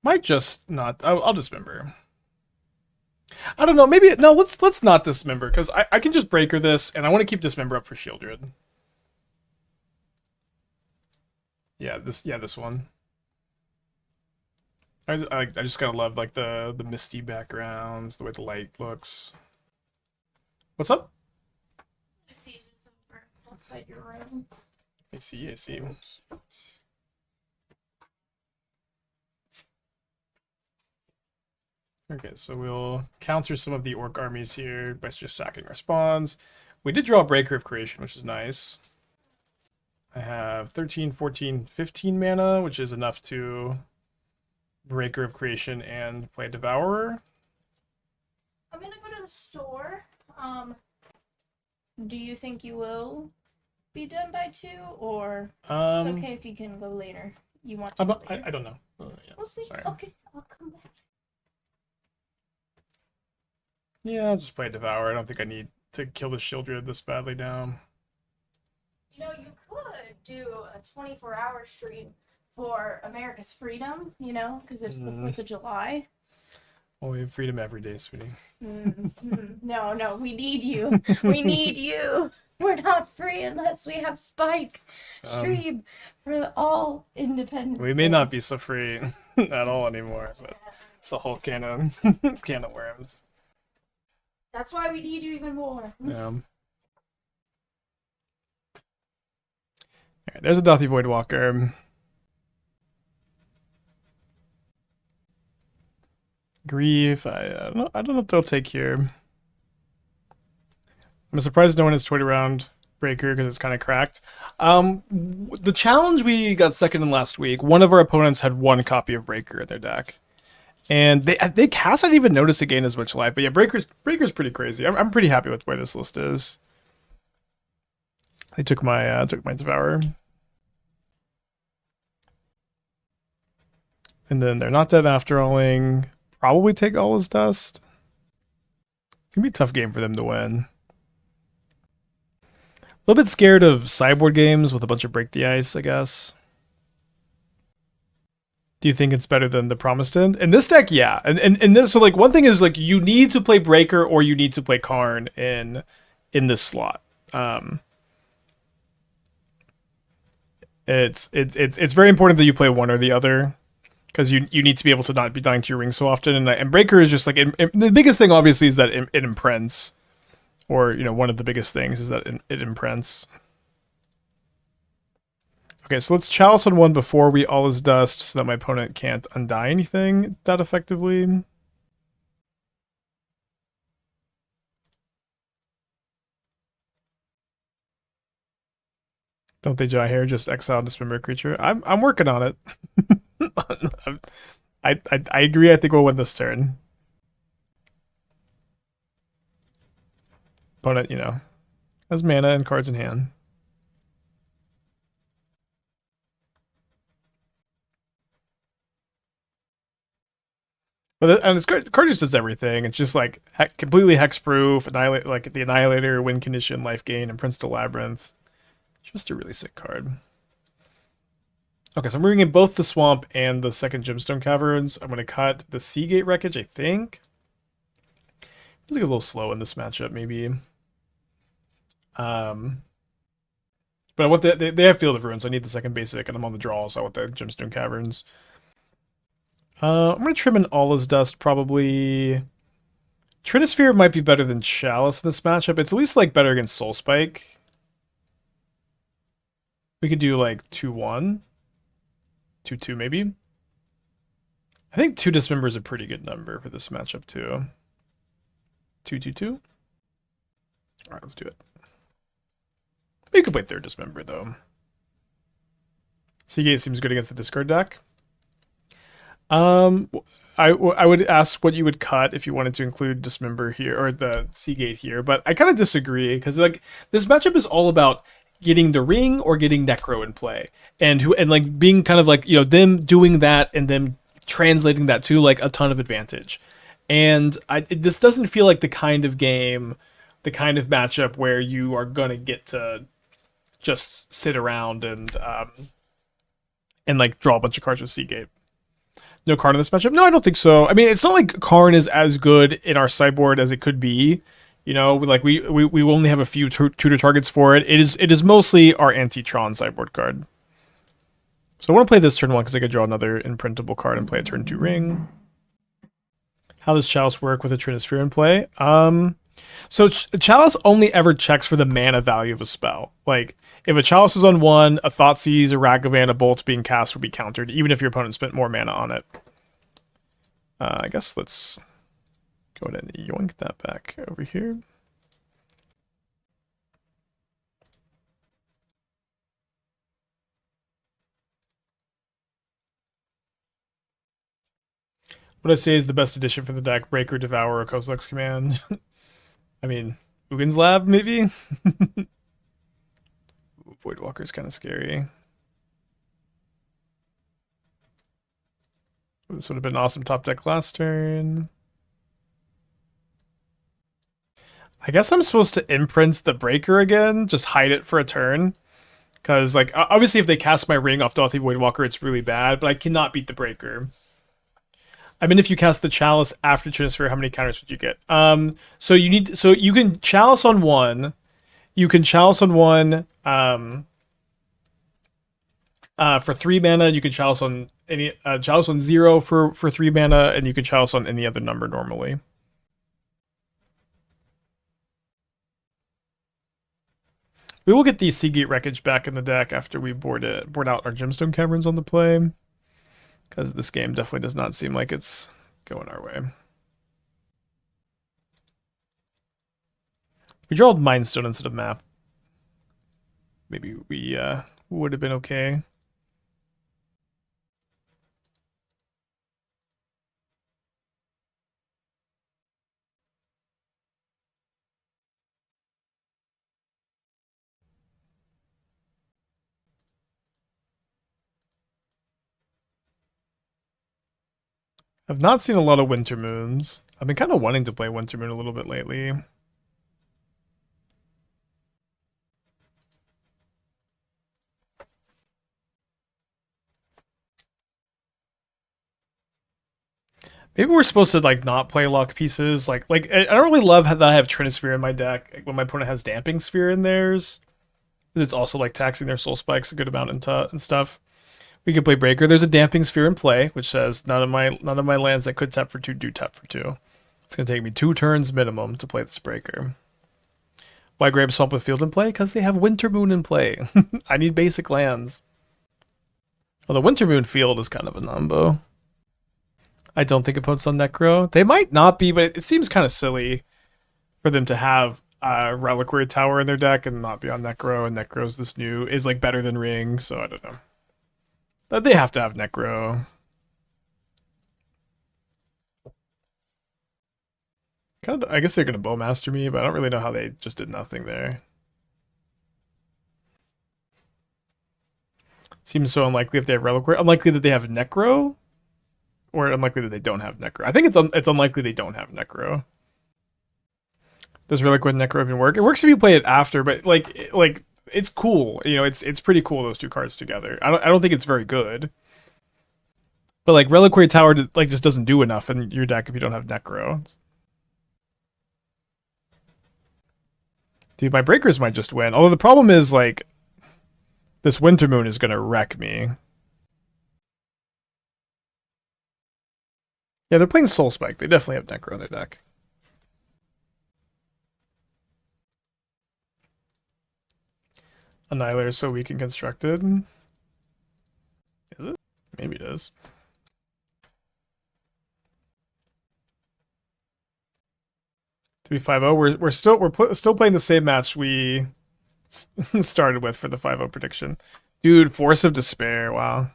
Might just not. I'll dismember. I don't know. Maybe no. Let's not dismember, because I can just breaker this, and I want to keep dismember up for Shieldred. Yeah, this one. I just gotta love like the misty backgrounds, the way the light looks. What's up? Outside your room. I see. Okay, so we'll counter some of the orc armies here by just sacking our spawns. We did draw a Breaker of Creation, which is nice. I have 13, 14, 15 mana, which is enough to Breaker of Creation and play Devourer. I'm gonna go to the store. Do you think you will be done by 2, or it's okay if you can go later? You want to? I don't know. Yeah, we'll see. Sorry. Okay, I'll come back. Yeah, I'll just play Devourer. I don't think I need to kill the Shieldred this badly now. You know, you could do a 24-hour stream for America's freedom, you know, because it's the 4th of July. Well, we have freedom every day, sweetie. No, we need you. We need you. We're not free unless we have Spike stream for all independent. We may not be so free at all anymore, but it's a whole can of worms. That's why we need you even more. Yeah. All right, there's a Dothi Voidwalker. Grief. I don't know if they'll take here. I'm surprised no one has toyed around Breaker because it's kind of cracked. The challenge we got second in last week, one of our opponents had 1 copy of Breaker in their deck. And they cast, I didn't even notice it gain as much life. But yeah, Breaker's pretty crazy. I'm pretty happy with where this list is. They took my Devourer. And then they're not dead after alling. Probably take all his dust. Can be a tough game for them to win. A little bit scared of sideboard games with a bunch of Break the Ice, I guess. Do you think it's better than the Promised End? In this deck, yeah. And this, so like one thing is like you need to play Breaker or you need to play Karn in this slot. It's very important that you play one or the other, because you need to be able to not be dying to your ring so often. And Breaker is just like the biggest thing obviously is that it imprints, or you know, one of the biggest things is that it imprints. Okay, so let's Chalice on 1 before we all is dust, so that my opponent can't undie anything that effectively. Don't they dry hair? Just exile Dismember creature. I'm working on it. I agree. I think we'll win this turn. Opponent, you know, has mana and cards in hand. But and the card just does everything. It's just like completely hexproof, annihilate, like the Annihilator, win condition, life gain, and Prince to Labyrinth. Just a really sick card. Okay, so I'm bringing in both the Swamp and the second Gemstone Caverns. I'm going to cut the Sea Gate Wreckage, I think. Feels like a little slow in this matchup, maybe. But I want they have Field of Ruins. I need the second basic, and I'm on the draw, so I want the Gemstone Caverns. I'm gonna trim in Allah's Dust probably. Trinisphere might be better than Chalice in this matchup. It's at least like better against Soul Spike. We could do like 2-1. 2-2 maybe. I think 2 Dismember is a pretty good number for this matchup too. 2-2-2. Alright, let's do it. You could play 3rd Dismember though. Sea Gate seems good against the discard deck. I would ask what you would cut if you wanted to include Dismember here, or the Sea Gate here, but I kind of disagree, because like this matchup is all about getting the ring or getting Necro in play, and like being kind of like, you know, them doing that and them translating that to like a ton of advantage. And this doesn't feel like the kind of game, the kind of matchup where you are gonna get to just sit around and like draw a bunch of cards with Sea Gate. No Karn in this matchup? No, I don't think so. I mean, it's not like Karn is as good in our sideboard as it could be. You know, like we only have a few tutor targets for it. It is mostly our anti-Tron sideboard card. So I want to play this turn 1 because I could draw another imprintable card and play a turn 2 ring. How does Chalice work with a Trinisphere in play? So Chalice only ever checks for the mana value of a spell. Like, if a Chalice is on 1, a Thoughtseize, a Ragavan, a Bolt being cast will be countered, even if your opponent spent more mana on it. I guess let's go ahead and yoink that back over here. What I say is the best addition for the deck: Breaker, Devourer, Kozilek's Command. I mean, Ugin's Lab, maybe? Voidwalker's kind of scary. This would have been an awesome top deck last turn. I guess I'm supposed to imprint the Breaker again, just hide it for a turn. Because, like, obviously if they cast my ring off Dauthi Voidwalker, it's really bad, but I cannot beat the Breaker. I mean, if you cast the Chalice after Trinisphere, how many counters would you get? So you can Chalice on 1. You can Chalice on 1 for 3 mana. You can Chalice on any Chalice on 0 for 3 mana, and you can Chalice on any other number normally. We will get the Sea Gate Wreckage back in the deck after we board out our Gemstone Caverns on the play, because this game definitely does not seem like it's going our way. We draw Mindstone instead of Map. Maybe we would have been okay. I've not seen a lot of Winter Moons. I've been kind of wanting to play Winter Moon a little bit lately. Maybe we're supposed to like not play luck pieces. Like I don't really love that I have Trinisphere in my deck when my opponent has Damping Sphere in theirs. It's also like taxing their soul spikes a good amount and stuff. We could play Breaker. There's a Damping Sphere in play, which says none of my lands that could tap for 2 do tap for 2. It's gonna take me 2 turns minimum to play this Breaker. Why grab Swamp with Field in play? Because they have Winter Moon in play. I need basic lands. Well, the Winter Moon Field is kind of a numbo. I don't think opponents on Necro. They might not be, but it seems kind of silly for them to have Reliquary Tower in their deck and not be on Necro, and Necro's is like better than Ring, so I don't know. But they have to have Necro. Kind of, I guess they're gonna Bowmaster me, but I don't really know how they just did nothing there. Seems so unlikely if they have Reliquary. Unlikely that they have Necro, or unlikely that they don't have Necro. I think it's unlikely they don't have Necro. Does Reliquary Necro even work? It works if you play it after, but like it's cool. You know, it's pretty cool, those 2 cards together. I don't think it's very good. But like Reliquary Tower like just doesn't do enough in your deck if you don't have Necro. Dude, my breakers might just win. Although the problem is, like, this Winter Moon is gonna wreck me. Yeah, they're playing Soul Spike. They definitely have Necro in their deck. Annihilator is so weak and constructed. Is it? Maybe it is. To be 5-0, we're still playing the same match we started with for the 5-0 prediction. Dude, Force of Despair. Wow.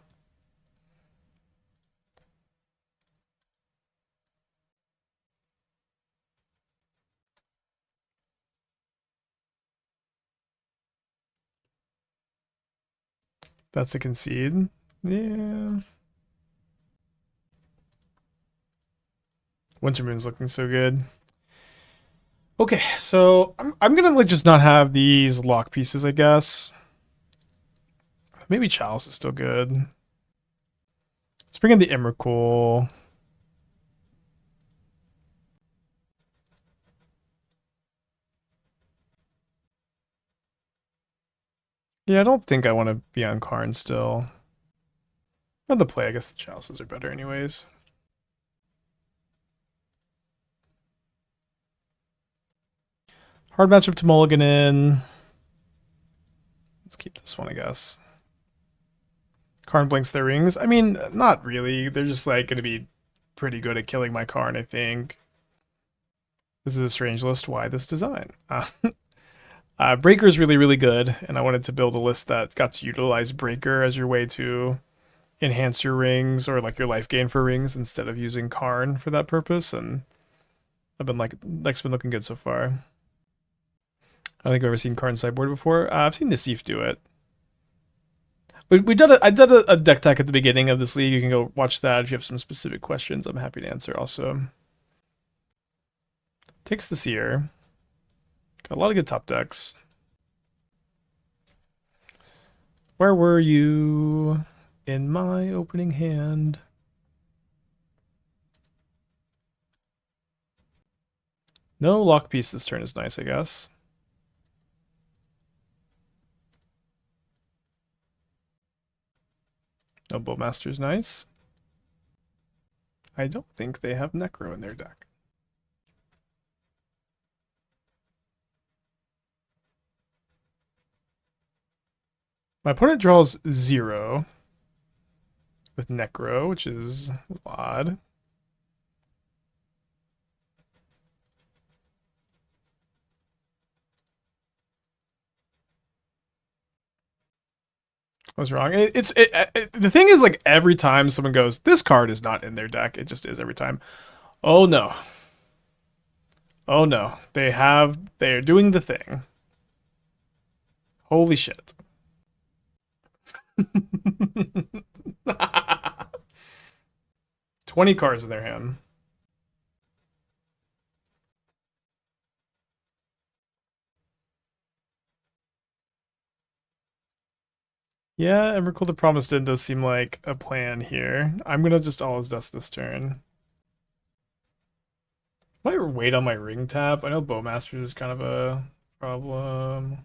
That's a concede. Yeah. Winter Moon's looking so good. Okay, so I'm gonna like just not have these lock pieces, I guess. Maybe Chalice is still good. Let's bring in the Emrakul. Yeah, I don't think I want to be on Karn still. On the play, I guess the Chalices are better anyways. Hard matchup to mulligan in. Let's keep this one, I guess. Karn blinks their rings. I mean, not really. They're just like going to be pretty good at killing my Karn, I think. This is a strange list. Why this design? Breaker is really, really good, and I wanted to build a list that got to utilize Breaker as your way to enhance your rings or like your life gain for rings instead of using Karn for that purpose. And I've been like, deck's been looking good so far. I don't think I've ever seen Karn sideboard before. I've seen Nassif do it. I did a deck tech at the beginning of this league. You can go watch that if you have some specific questions. I'm happy to answer also. Takes the Seer. Got a lot of good top decks. Where were you in my opening hand? No lock piece this turn is nice, I guess. No Bowmaster's nice. I don't think they have Necro in their deck. My opponent draws 0 with Necro, which is odd. I was wrong. The thing is, like, every time someone goes, this card is not in their deck, it just is every time. Oh no. Oh no. They're doing the thing. Holy shit. 20 cards in their hand. Yeah, Emrakul the Promised End does seem like a plan here. I'm gonna just always dust this turn. Might wait on my ring tap. I know Bowmaster is kind of a problem.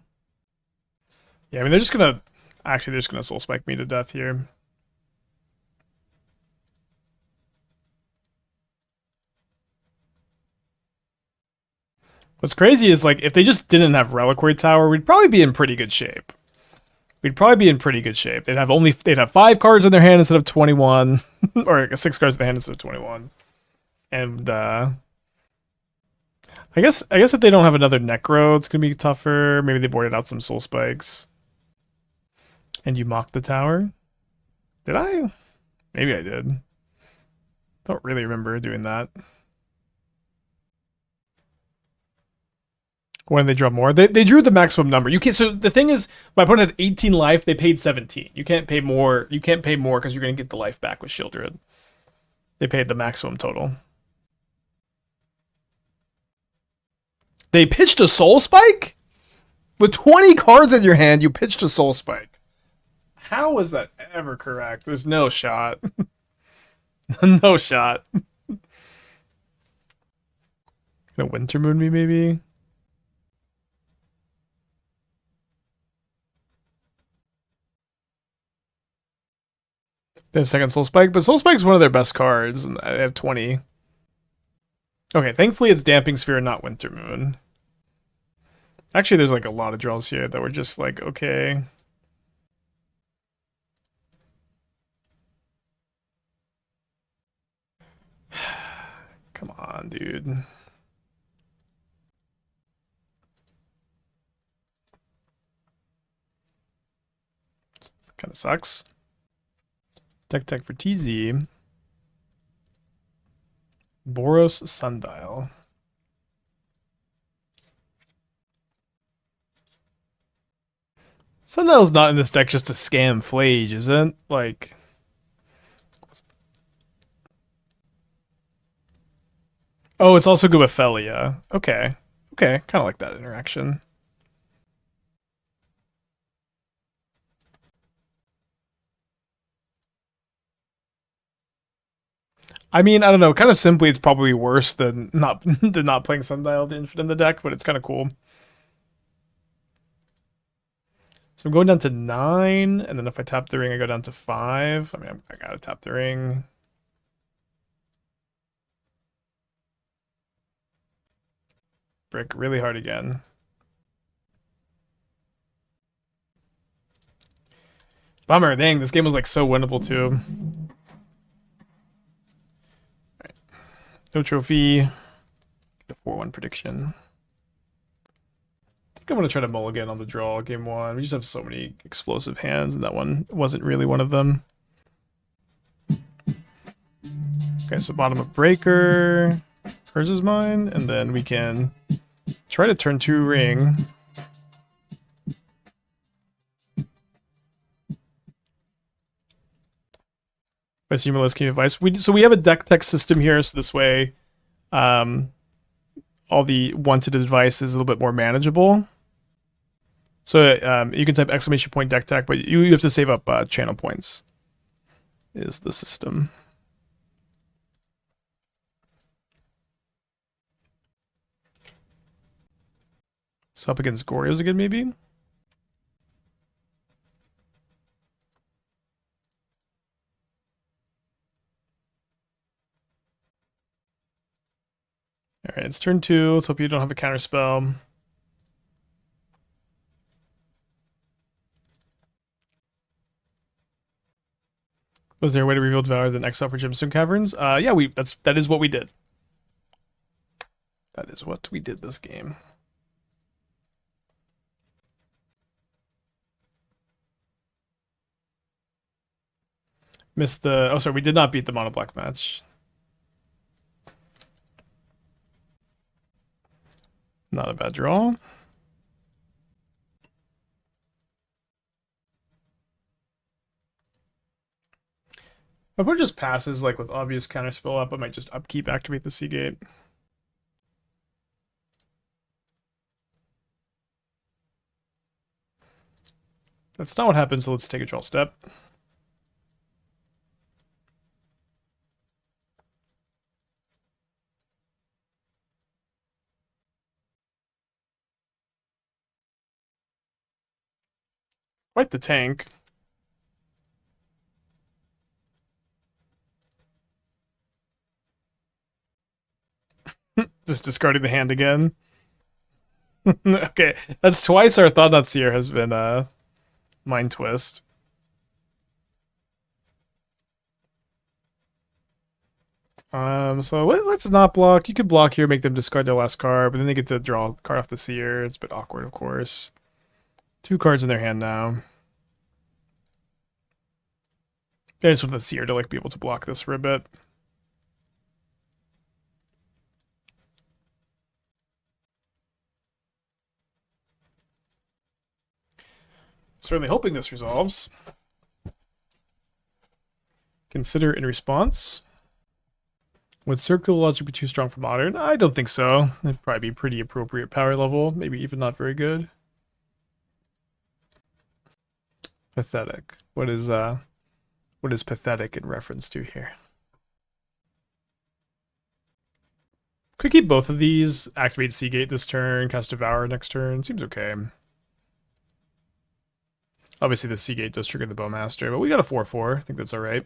Yeah, I mean they're just gonna Soul Spike me to death here. What's crazy is like if they just didn't have Reliquary Tower, we'd probably be in pretty good shape. They'd have 5 cards in their hand instead of 21, or 6 cards in their hand instead of 21. And I guess if they don't have another Necro, it's gonna be tougher. Maybe they boarded out some Soul Spikes. And you mocked the tower? Did I? Maybe I did. Don't really remember doing that. When they draw more, they drew the maximum number. You can't. So the thing is, my opponent had 18 life. They paid 17. You can't pay more. You can't pay more because you're gonna get the life back with Shieldred. They paid the maximum total. They pitched a Soul Spike with 20 cards in your hand. You pitched a Soul Spike. How was that ever correct? There's no shot. No shot. Gonna Winter Moon me maybe. They have second Soul Spike, but Soul Spike's one of their best cards, and I have 20. Okay, thankfully it's Damping Sphere, not Winter Moon. Actually, there's like a lot of draws here that were just like, okay. Come on, dude. Kind of sucks. Deck Tech for TZ. Boros Sundial. Sundial's not in this deck just to scam Flage, isn't? Like... Oh, it's also good with Felia. Okay. Okay, kind of like that interaction. I mean, I don't know. Kind of simply, it's probably worse than not than not playing Sundial to Infinite in the deck, but it's kind of cool. So I'm going down to 9, and then if I tap the ring, I go down to 5. I mean, I gotta tap the ring. Brick really hard again. Bummer. Dang, this game was like so winnable too. Right. No trophy. The 4-1 prediction. I think I'm going to try to mulligan on the draw game 1. We just have so many explosive hands, and that one wasn't really one of them. Okay, so bottom of Breaker. Urza's mine, and then we can try to turn 2 ring. By Simula's Key Advice. So we have a deck tech system here, so this way all the wanted advice is a little bit more manageable. So you can type exclamation point deck tech, but you have to save up channel points. Is the system. So up against Goryo's again, maybe? Alright, it's turn 2. Let's hope you don't have a counter spell. Was there a way to reveal Devourer than exile for Gemstone Caverns? Yeah, that is what we did. That is what we did this game. Missed the... Oh, sorry, we did not beat the mono black match. Not a bad draw. If it just passes like with obvious counterspell up, I might just upkeep, activate the Sea Gate. That's not what happens, so let's take a draw step. Quite the tank. Just discarding the hand again. Okay, that's twice our Thought-Knot Seer has been Mind Twist. So let's not block. You could block here, make them discard their last card, but then they get to draw a card off the Seer. It's a bit awkward, of course. 2 cards in their hand now. I just want the Seer to like be able to block this for a bit. Certainly hoping this resolves. Consider in response. Would Circular Logic be too strong for Modern? I don't think so. It'd probably be pretty appropriate power level. Maybe even not very good. Pathetic. What is pathetic in reference to here? Could keep both of these. Activate Sea Gate this turn. Cast Devour next turn. Seems okay. Obviously, the Sea Gate does trigger the Bowmaster, but we got a 4/4. I think that's all right.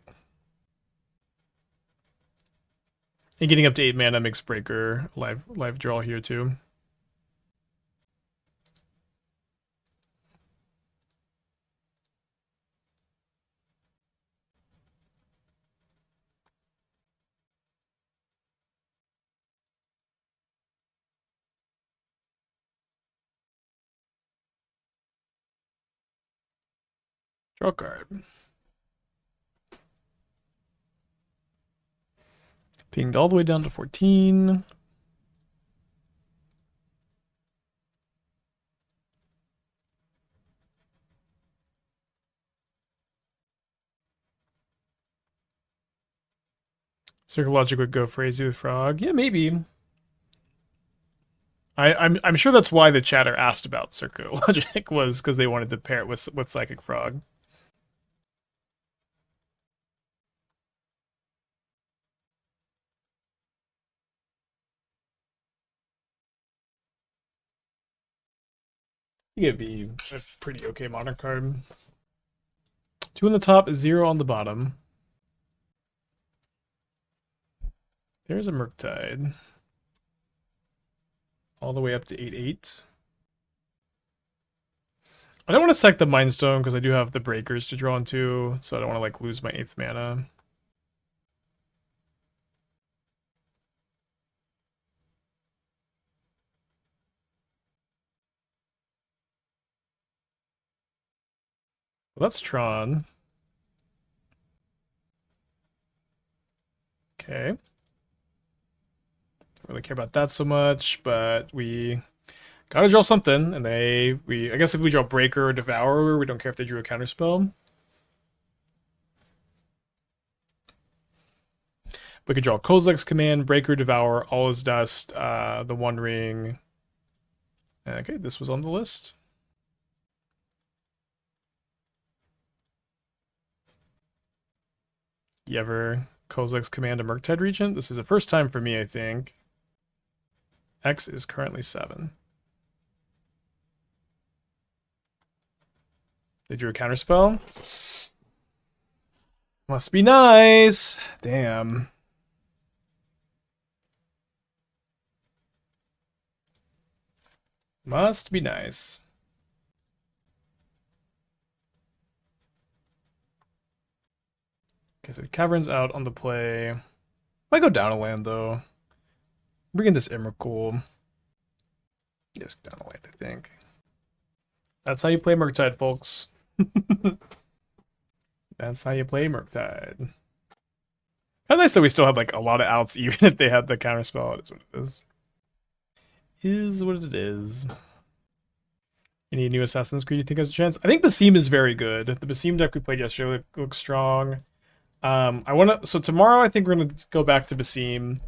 And getting up to 8 mana makes Breaker live draw here too. Draw card. Pinged all the way down to 14. Circle Logic would go crazy with Frog. Yeah, maybe. I'm sure that's why the chatter asked about Circle Logic was because they wanted to pair it with Psychic Frog. I think it'd be a pretty okay modern card. 2 on the top, 0 on the bottom. There's a Murktide. All the way up to 8/8. I don't want to sack the Mind Stone because I do have the Breakers to draw into, so I don't want to like lose my 8th mana. Well, that's Tron. Okay. Don't really care about that so much, but we gotta draw something, and I guess if we draw Breaker or Devourer, we don't care if they drew a counterspell. We could draw Kozilek's Command, Breaker, Devour, All is Dust, the One Ring. Okay, this was on the list. You ever Kozilek's Command a Murktide Regent? This is the first time for me, I think. X is currently 7. They drew a counterspell. Must be nice. Damn. Must be nice. Okay, so Caverns out on the play. Might go down a land, though. Bring in this Emrakul. Yes, down a land, I think. That's how you play Murktide, folks. That's how you play Murktide. Kind of nice that we still had like a lot of outs, even if they had the counterspell. It is what it is. Is what it is. Any new Assassin's Creed you think has a chance? I think Basim is very good. The Basim deck we played yesterday looks strong. So tomorrow I think we're gonna go back to Basim.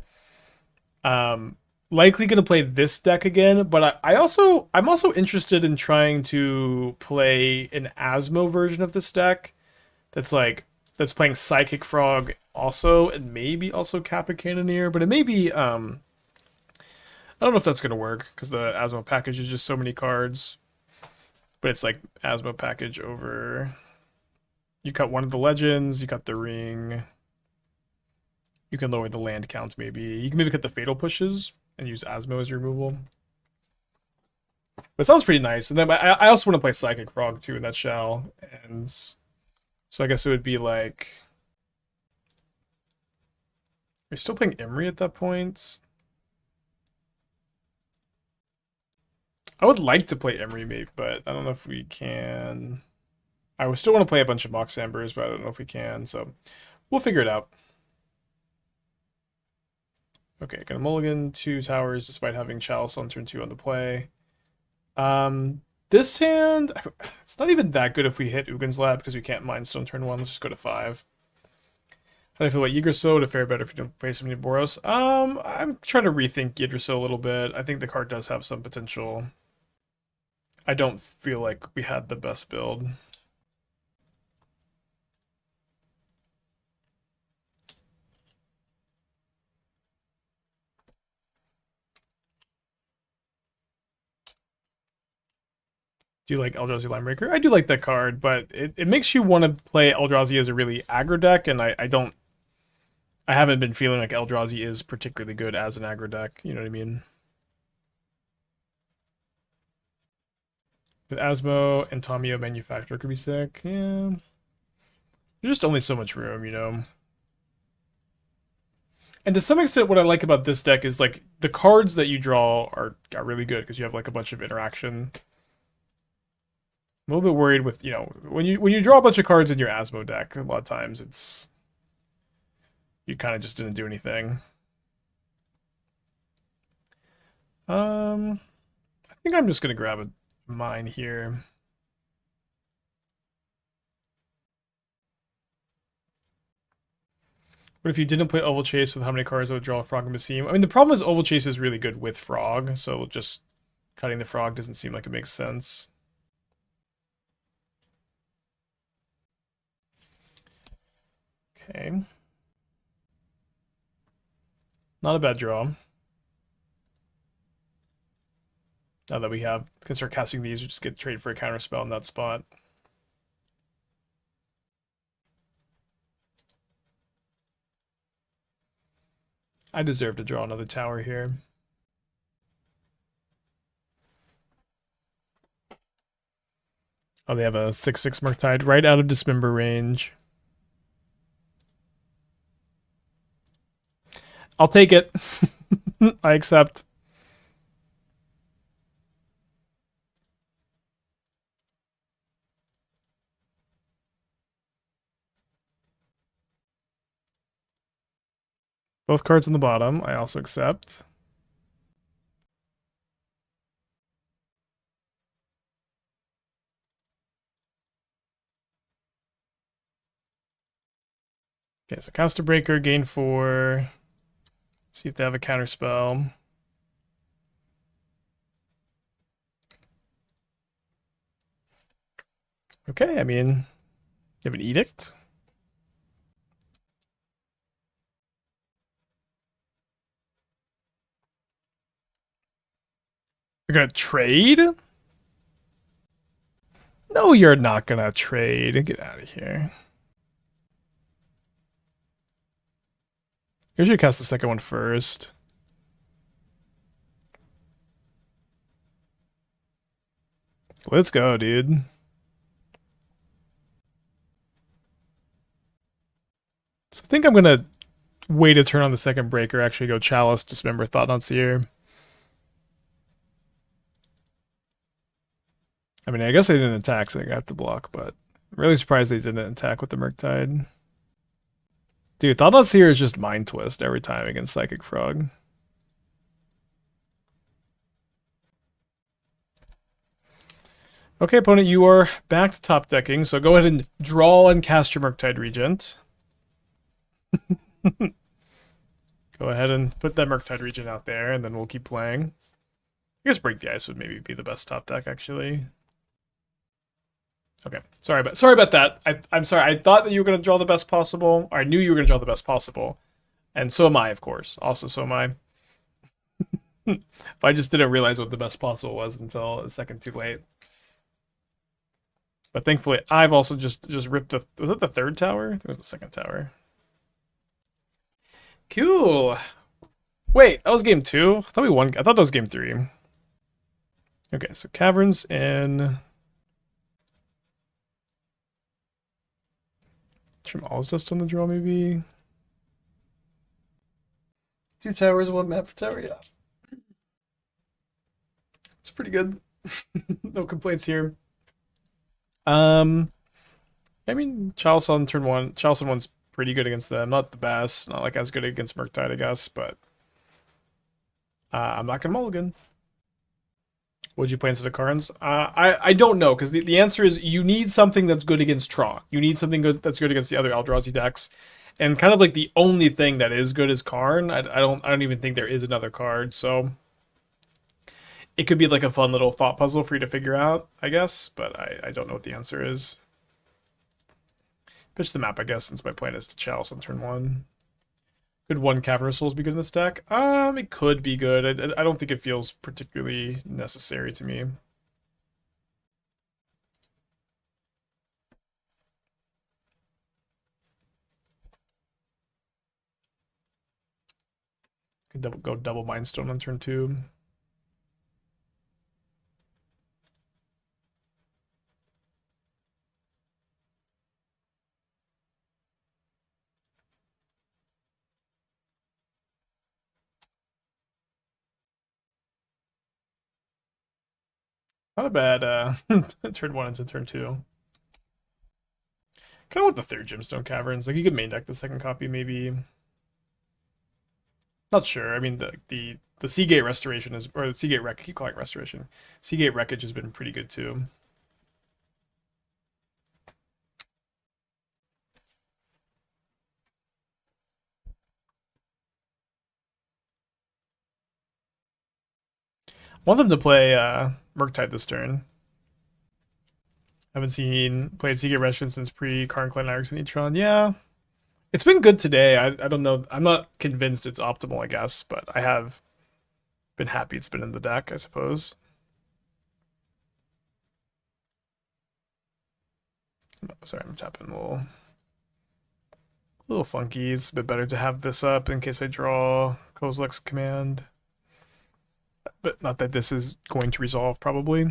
Likely gonna play this deck again, but I'm also interested in trying to play an Asmo version of this deck that's playing Psychic Frog also, and maybe also Kappa Cannoneer, but it may be I don't know if that's gonna work because the Asmo package is just so many cards. But it's like Asmo package over. You cut one of the legends, you cut the ring. You can lower the land count maybe. You can maybe cut the fatal pushes and use Asmo as your removal. But it sounds pretty nice. And then I also want to play Psychic Frog too in that shell. And so I guess it would be like. Are you still playing Emery at that point? I would like to play Emery, maybe, but I don't know if we can. I would still want to play a bunch of Mox Ambers, but I don't know if we can, so we'll figure it out. Okay, gonna mulligan 2 towers despite having Chalice on turn 2 on the play. This hand, it's not even that good if we hit Ugin's Lab because we can't Mind Stone turn 1. Let's just go to 5. How do I feel about Yggdrasil? Would it fare better if you don't play some Boros? I'm trying to rethink Yggdrasil a little bit. I think the card does have some potential. I don't feel like we had the best build. Do you like Eldrazi Linebreaker? I do like that card, but it makes you want to play Eldrazi as a really aggro deck, and I haven't been feeling like Eldrazi is particularly good as an aggro deck, you know what I mean? With Asmo and Tomio Manufacturer could be sick, yeah. There's just only so much room, you know? And to some extent, what I like about this deck is like the cards that you draw are really good because you have like a bunch of interaction. I'm a little bit worried with, you know, when you draw a bunch of cards in your Asmo deck, a lot of times it's you kind of just didn't do anything. I think I'm just gonna grab a mine here. But if you didn't play Oval Chase with how many cards that would draw a Frog and Basim? I mean, the problem is Oval Chase is really good with Frog, so just cutting the Frog doesn't seem like it makes sense. Okay. Not a bad draw. Now that we can start casting these, we just get traded for a counter spell in that spot. I deserve to draw another tower here. Oh, they have a 6/6 Murktide right out of Dismember range. I'll take it. I accept. Both cards on the bottom, I also accept. Okay, so cast a breaker, gain 4. See if they have a counter spell. Okay, I mean, you have an edict. You're gonna trade? No, you're not gonna trade. Get out of here. You should cast the second one first. Let's go, dude. So I think I'm gonna wait a turn on the second breaker, actually go Chalice, Dismember, Thought-Knot Seer. I mean, I guess they didn't attack, so they got to block, but I'm really surprised they didn't attack with the Murktide. Dude, Thought-Knot Seer is just Mind Twist every time against Psychic Frog. Okay, opponent, you are back to top decking, so go ahead and draw and cast your Murktide Regent. Go ahead and put that Murktide Regent out there, and then we'll keep playing. I guess Break the Ice would maybe be the best top deck, actually. Okay, sorry about that. I'm sorry. I thought that you were gonna draw the best possible. Or I knew you were gonna draw the best possible, and so am I, of course. Also, so am I. I just didn't realize what the best possible was until a second too late. But thankfully, I've also just ripped the. Was it the third tower? I think it was the second tower. Cool. Wait, that was game 2. I thought we won. I thought that was game 3. Okay, so Caverns and Trim All's Dust on the draw, maybe. 2 towers, 1 map for tower, yeah. It's pretty good. No complaints here. I mean, Chalice on turn 1. Chalice on 1's pretty good against them. Not the best. Not like as good against Murktide, I guess, but I'm not gonna mulligan. Would you play instead of Karns? I don't know, because the answer is you need something that's good against Tron. You need something that's good against the other Eldrazi decks. And kind of like the only thing that is good is Karn. I don't even think there is another card, so it could be like a fun little thought puzzle for you to figure out, I guess, but I don't know what the answer is. Pitch the map, I guess, since my plan is to Chalice on turn 1. Could 1 Cavern of Souls be good in this deck? It could be good. I don't think it feels particularly necessary to me. Go double Mind Stone on turn 2. Not a bad turn 1 into turn 2. Kind of want the third Gemstone Caverns. Like, you could main deck the second copy, maybe. Not sure. I mean, the Sea Gate Restoration is, or the Sea Gate Wreckage. I keep calling it Restoration. Sea Gate Wreckage has been pretty good too. I want them to play Murktide this turn. Haven't seen played Sea Gate Restoration since pre-Karn, Clan, Irix, and Tron. Yeah, it's been good today. I don't know. I'm not convinced it's optimal, I guess, but I have been happy it's been in the deck, I suppose. Sorry, I'm tapping a little funky. It's a bit better to have this up in case I draw Kozilek's command. But not that this is going to resolve, probably.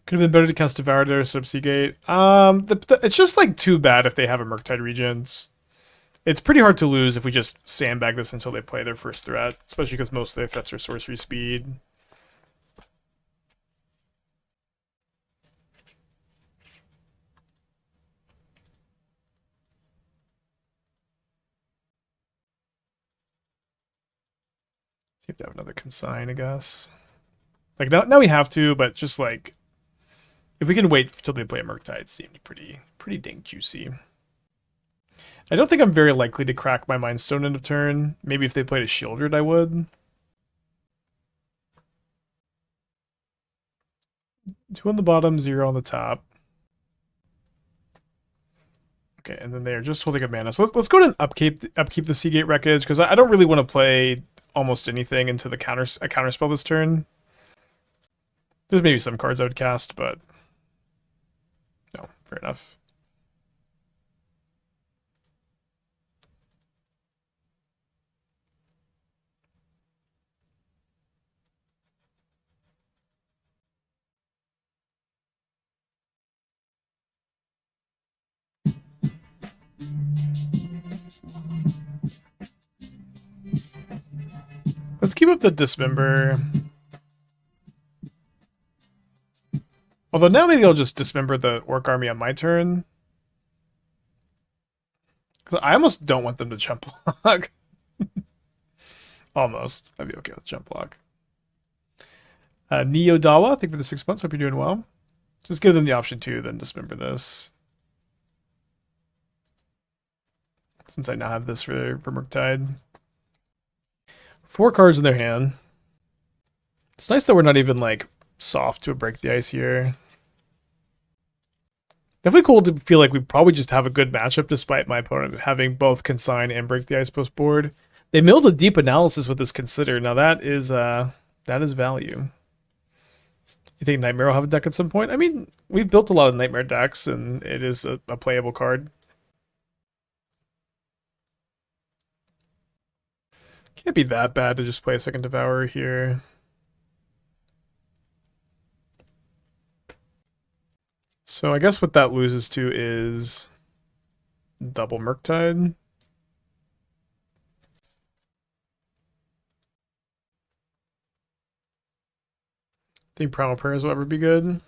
Could have been better to cast Devourer there instead of Sea Gate. It's just like too bad if they have a Murktide Regents. It's pretty hard to lose if we just sandbag this until they play their first threat, especially because most of their threats are sorcery speed. See if they have another consign, I guess. Like now we have to, but just like if we can wait till they play a Murktide, it seemed pretty dang juicy. I don't think I'm very likely to crack my Mind Stone end of turn. Maybe if they played a Shieldred, I would. 2 on the bottom, 0 on the top. Okay, and then they're just holding a mana. So let's go ahead and upkeep the Sea Gate Wreckage, because I don't really want to play almost anything into the counterspell this turn. There's maybe some cards I would cast, but no, fair enough. Let's keep up the Dismember. Although now maybe I'll just Dismember the Orc Army on my turn. Because I almost don't want them to jump block. Almost. I'd be okay with jump block. Neo Dawa, thank you for the 6 months. Hope you're doing well. Just give them the option to, then Dismember this. Since I now have this for Murktide. 4 cards in their hand. It's nice that we're not even like soft to a break the ice here. Definitely cool to feel like we probably just have a good matchup despite my opponent having both consign and break the ice post board. They milled a deep analysis with this consider. Now that is value. You think Nightmare will have a deck at some point? I mean, we've built a lot of Nightmare decks and it is a playable card. Can't be that bad to just play a second Devourer here. So I guess what that loses to is double Murktide. I think Primal Prayers will ever be good.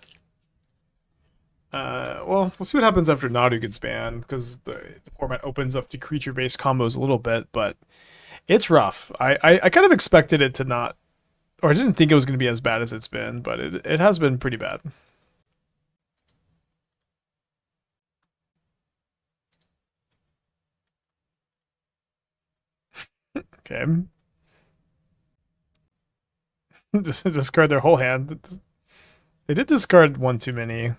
Well, we'll see what happens after Nadu gets banned, because the format opens up to creature-based combos a little bit, but it's rough. I kind of expected it to not, or I didn't think it was going to be as bad as it's been, but it has been pretty bad. Okay. Just discard their whole hand. They did discard one too many.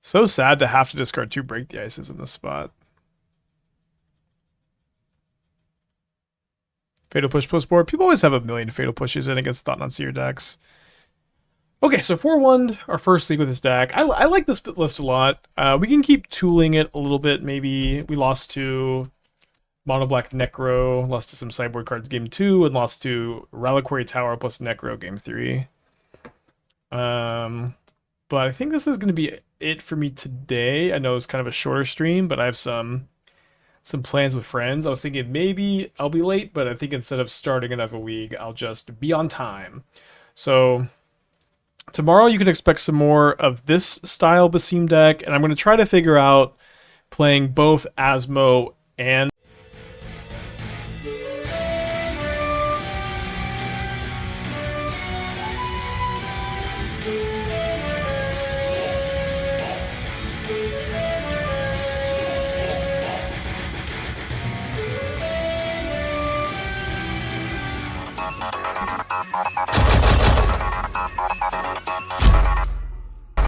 So sad to have to discard 2 break the ices in this spot. Fatal Push post board. People always have a million Fatal Pushes in against Thought-Knot Seer decks. Okay, so 4-1, our first league with this deck. I like this list a lot. We can keep tooling it a little bit. Maybe we lost to Mono Black Necro, lost to some sideboard cards game 2, and lost to Reliquary Tower plus Necro game 3. But I think this is going to be it for me today. I know it's kind of a shorter stream, but I have some plans with friends. I was thinking maybe I'll be late, but I think instead of starting another league, I'll just be on time. So tomorrow you can expect some more of this style Basim deck, and I'm going to try to figure out playing both Asmo and